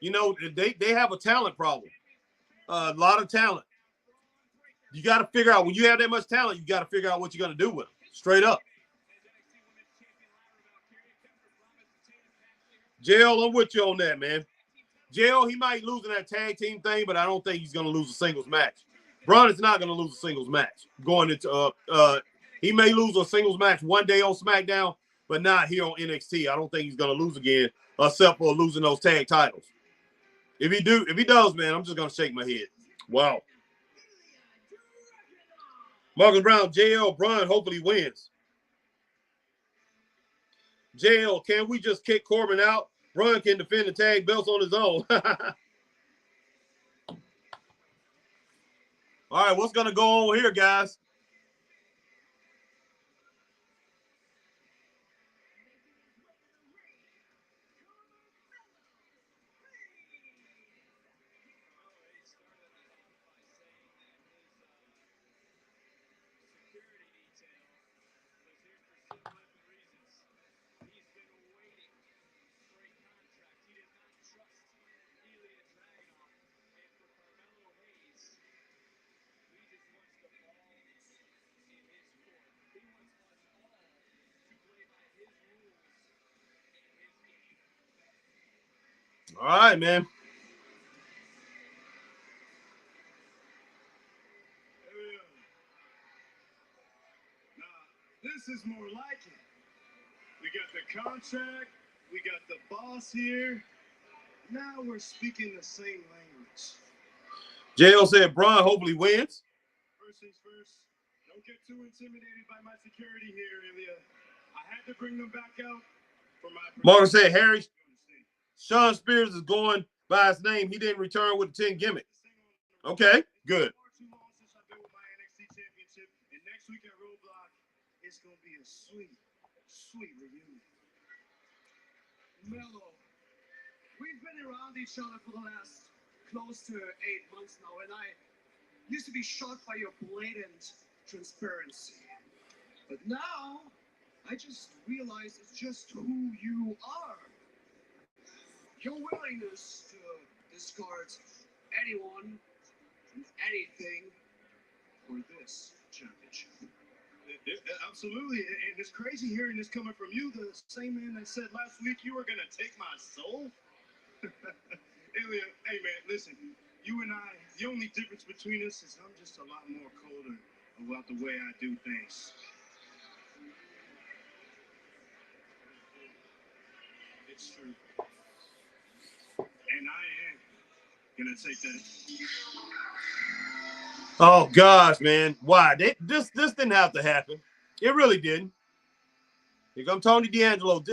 You know, they have a talent problem. A lot of talent. You got to figure out, when you have that much talent, you got to figure out what you're going to do with them. Straight up. JL, I'm with you on that, man. JL, he might lose in that tag team thing, but I don't think he's going to lose a singles match. Braun is not going to lose a singles match. Going into he may lose a singles match one day on SmackDown, but not here on NXT. I don't think he's going to lose again, except for losing those tag titles. If he does, man, I'm just going to shake my head. Wow. Marcus Brown, JL, Braun hopefully wins. JL, can we just kick Corbin out? Braun can defend the tag belts on his own. All right, what's going to go on here, guys? All right, man. This is more like it. We got the contract, we got the boss here. Now we're speaking the same language. JL said Braun hopefully wins. First things first, don't get too intimidated by my security here, Ilya. I had to bring them back out for my... Martin said Harry, Sean Spears is going by his name. He didn't return with the 10 gimmick. Okay, good. And next week at Roadblock, it's going to be a sweet, sweet reunion. Mello, we've been around each other for the last close to 8 months now, and I used to be shocked by your blatant transparency. But now, I just realized it's just who you are. Your willingness to discard anyone and anything for this championship. Absolutely, and it's crazy hearing this coming from you, the same man that said last week you were going to take my soul. Ilya, hey man, listen, you and I, the only difference between us is I'm just a lot more colder about the way I do things. It's true. And I am going to take that. Oh gosh, man. Why? This didn't have to happen. It really didn't. Here comes Tony D'Angelo.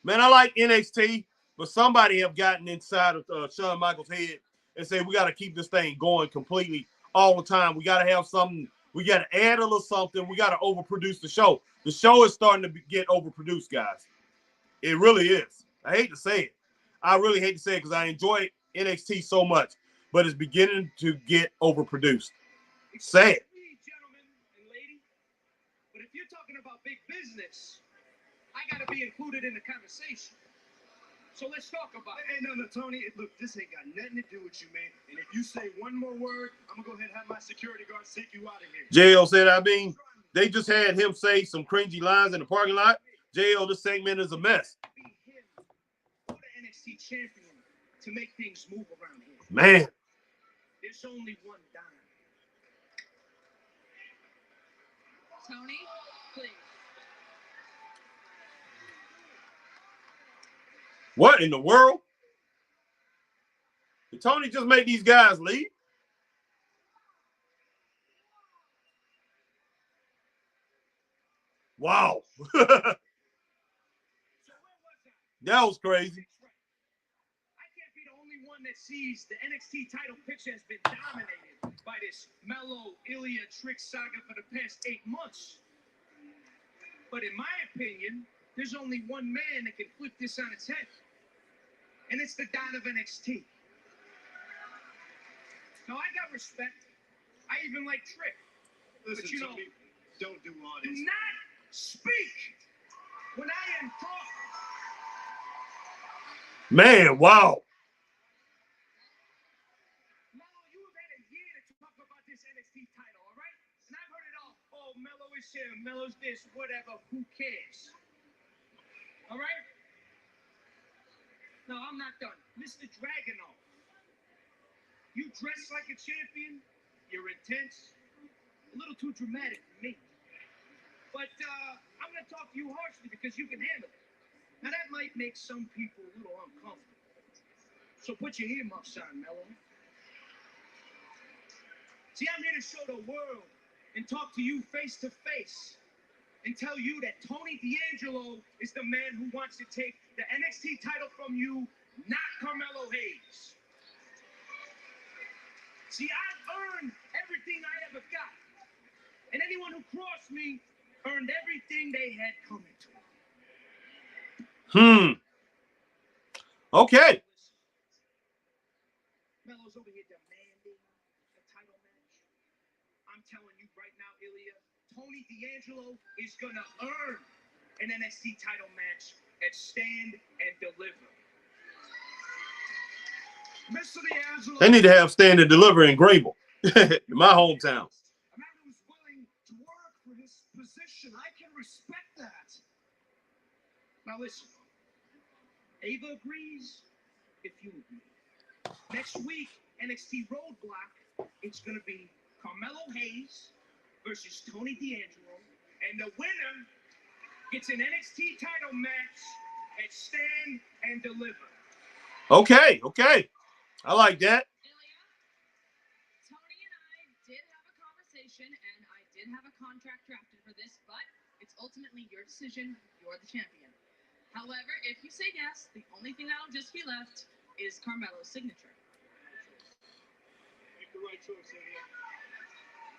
Man, I like NXT, but somebody have gotten inside of Shawn Michaels' head and say we got to keep this thing going completely all the time. We got to have something. We got to add a little something. We got to overproduce the show. The show is starting to get overproduced, guys. It really is. I hate to say it. I really hate to say it because I enjoy NXT so much, but it's beginning to get overproduced. Say it. Gentlemen and lady, but if you're talking about big business, I got to be included in the conversation. So let's talk about it. Hey, no, Tony, look, this ain't got nothing to do with you, man. And if you say one more word, I'm going to go ahead and have my security guards take you out of here. JL said, I mean, they just had him say some cringy lines in the parking lot. JL, this segment is a mess. Be him or the NXT champion to make things move around here. Man. There's only one dime. Tony, please. What in the world? Did Tony just make these guys leave? Wow. That was crazy. I can't be the only one that sees the NXT title picture has been dominated by this Mello Ilya trick saga for the past 8 months. But in my opinion, there's only one man that can flip this on its head. And it's the Don of NXT. Now, I got respect. I even like Trick. Listen, but you know, Tony, don't do all this. Do not speak when I am talking. Man, wow. Mello, you have had a year to talk about this NXT title, all right? And I've heard it all. Oh, Mello is here, Mello's this, whatever. Who cares? All right? No, I'm not done. Mr. Dragunov, you dress like a champion. You're intense. A little too dramatic for me. But I'm going to talk to you harshly because you can handle it. Now, that might make some people a little uncomfortable. So put your earmuffs on, Mello. See, I'm here to show the world and talk to you face to face and tell you that Tony D'Angelo is the man who wants to take the NXT title from you, not Carmelo Hayes. See, I've earned everything I ever got. And anyone who crossed me earned everything they had coming to them. Okay. Melo's over here demanding a title match. I'm telling you right now, Ilya, Tony D'Angelo is going to earn an NXT title match at Stand and Deliver. Mr. D'Angelo. They need to have Stand and Deliver in Greenville, in my hometown. A man who's willing to work for his position. I can respect that. Now listen, Ava agrees if you agree. Next week, NXT Roadblock, it's going to be Carmelo Hayes versus Tony D'Angelo, and the winner gets an NXT title match at Stand and Deliver. Okay. I like that. Tony and I did have a conversation, and I did have a contract drafted for this, but it's ultimately your decision. You're the champion. However, if you say yes, the only thing that'll just be left is Carmelo's signature. Make the right choice, Eddie.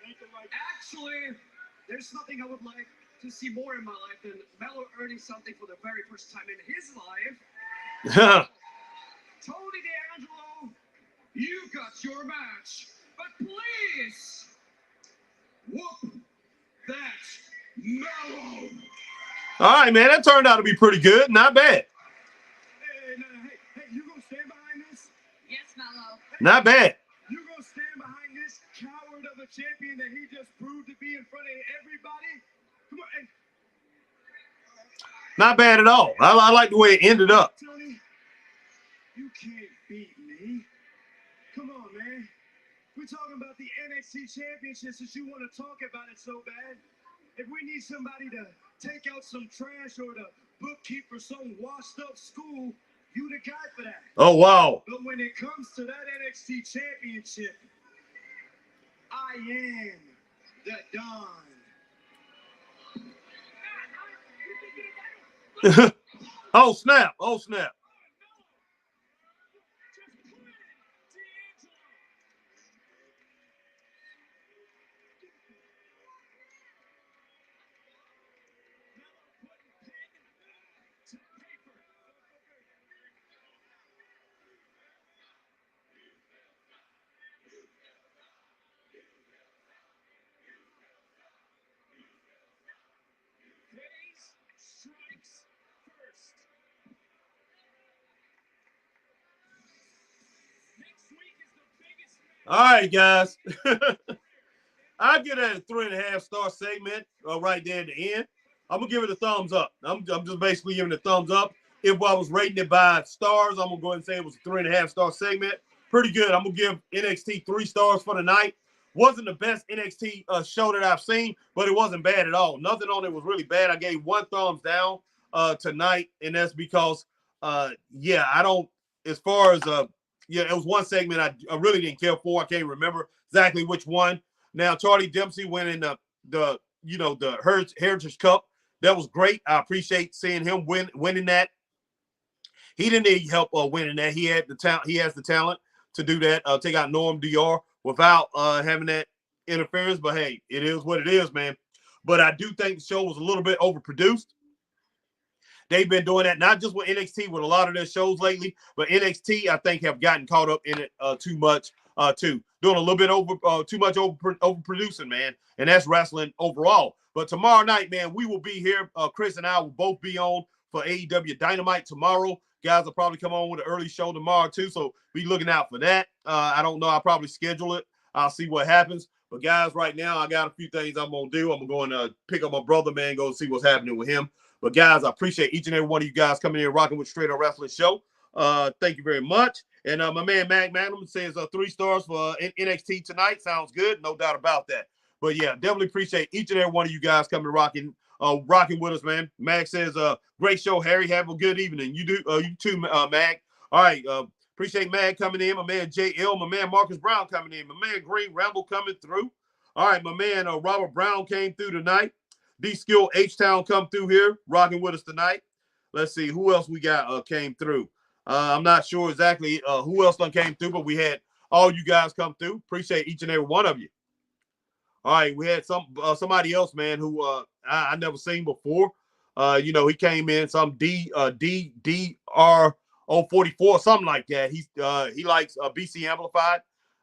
Make the right. Actually, there's nothing I would like to see more in my life than Melo earning something for the very first time in his life. Tony D'Angelo, you got your match, but please whoop that Melo. All right, man. That turned out to be pretty good. Not bad. Hey, you gonna stand behind this? Yes, Melo. Not bad. You gonna stand behind this coward of a champion that he just proved to be in front of everybody? Come on. Hey. Not bad at all. I like the way it ended up. Tony, you can't beat me. Come on, man. We're talking about the NXT Championship since you want to talk about it so bad. If we need somebody to take out some trash or the bookkeeper some washed up school, you the guy for that. Oh, wow. But when it comes to that NXT Championship, I am the Don. Oh, snap. All right, guys. I give that a 3.5-star segment right there at the end. I'm gonna give it a thumbs up. I'm just basically giving it a thumbs up. If I was rating it by stars, I'm gonna go ahead and say it was a 3.5-star segment. Pretty good. I'm gonna give NXT 3 stars for the night. Wasn't the best NXT show that I've seen, but it wasn't bad at all. Nothing on it was really bad. I gave 1 thumbs down tonight, and that's because I don't. As far as it was one segment I really didn't care for. I can't remember exactly which one. Now, Charlie Dempsey winning the Heritage Cup. That was great. I appreciate seeing him winning that. He didn't need help winning that. He had the talent. He has the talent to do that. Take out Norm DR without having that interference. But hey, it is what it is, man. But I do think the show was a little bit overproduced. They've been doing that not just with NXT, with a lot of their shows lately, but NXT I think have gotten caught up in it too much too. Doing a little bit too much overproducing, man, and that's wrestling overall. But tomorrow night, man, we will be here. Chris and I will both be on for AEW Dynamite tomorrow. Guys will probably come on with an early show tomorrow too, so be looking out for that. I don't know. I'll probably schedule it. I'll see what happens. But guys, right now I got a few things I'm gonna do. I'm going to pick up my brother, man, go see what's happening with him. But guys, I appreciate each and every one of you guys coming in and rocking with Straight Up Wrestling Show. Thank you very much. And my man Mac Madam says 3 stars for NXT tonight. Sounds good, no doubt about that. But yeah, definitely appreciate each and every one of you guys coming rocking with us, man. Mac says, great show, Harry. Have a good evening. You too, Mac. All right, appreciate Mac coming in. My man JL, my man Marcus Brown coming in. My man Green Ramble coming through. All right, my man Robert Brown came through tonight. D-Skill H-Town come through here, rocking with us tonight. Let's see who else we got came through. I'm not sure exactly who else done came through, but we had all you guys come through. Appreciate each and every one of you. All right, we had somebody else, man, who I never seen before. He came in some DDR044, something like that. He likes BC Amplified.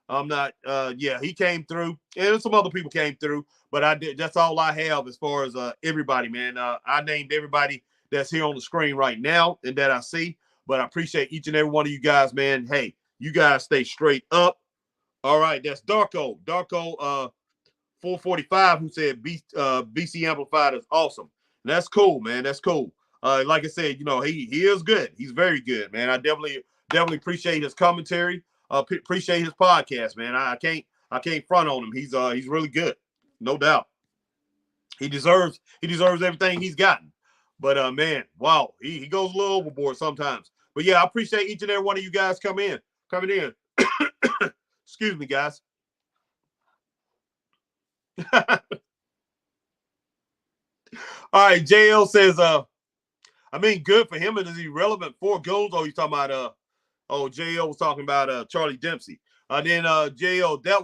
I'm not. He came through, and some other people came through, but I did. That's all I have as far as everybody, man. I named everybody that's here on the screen right now and that I see. But I appreciate each and every one of you guys, man. Hey, you guys stay straight up. All right, that's Darko 445 who said BC Amplified is awesome. And that's cool, man. That's cool. Like I said, you know, he is good. He's very good, man. I definitely appreciate his commentary. Appreciate his podcast, man. I can't front on him. He's really good, no doubt. He deserves everything he's gotten. But man, wow, he goes a little overboard sometimes. But yeah, I appreciate each and every one of you guys coming in. Excuse me, guys. All right, JL says, I mean, good for him. It is irrelevant. 4 goals. Oh, you talking about JL was talking about Charlie Dempsey. Then JL, that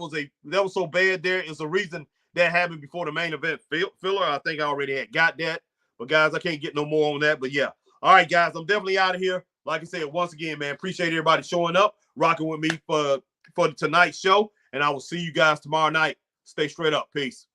was so bad there. It's a reason that happened before the main event filler. I think I already had got that. But guys, I can't get no more on that. But yeah. All right, guys, I'm definitely out of here. Like I said, once again, man, appreciate everybody showing up, rocking with me for tonight's show. And I will see you guys tomorrow night. Stay straight up. Peace.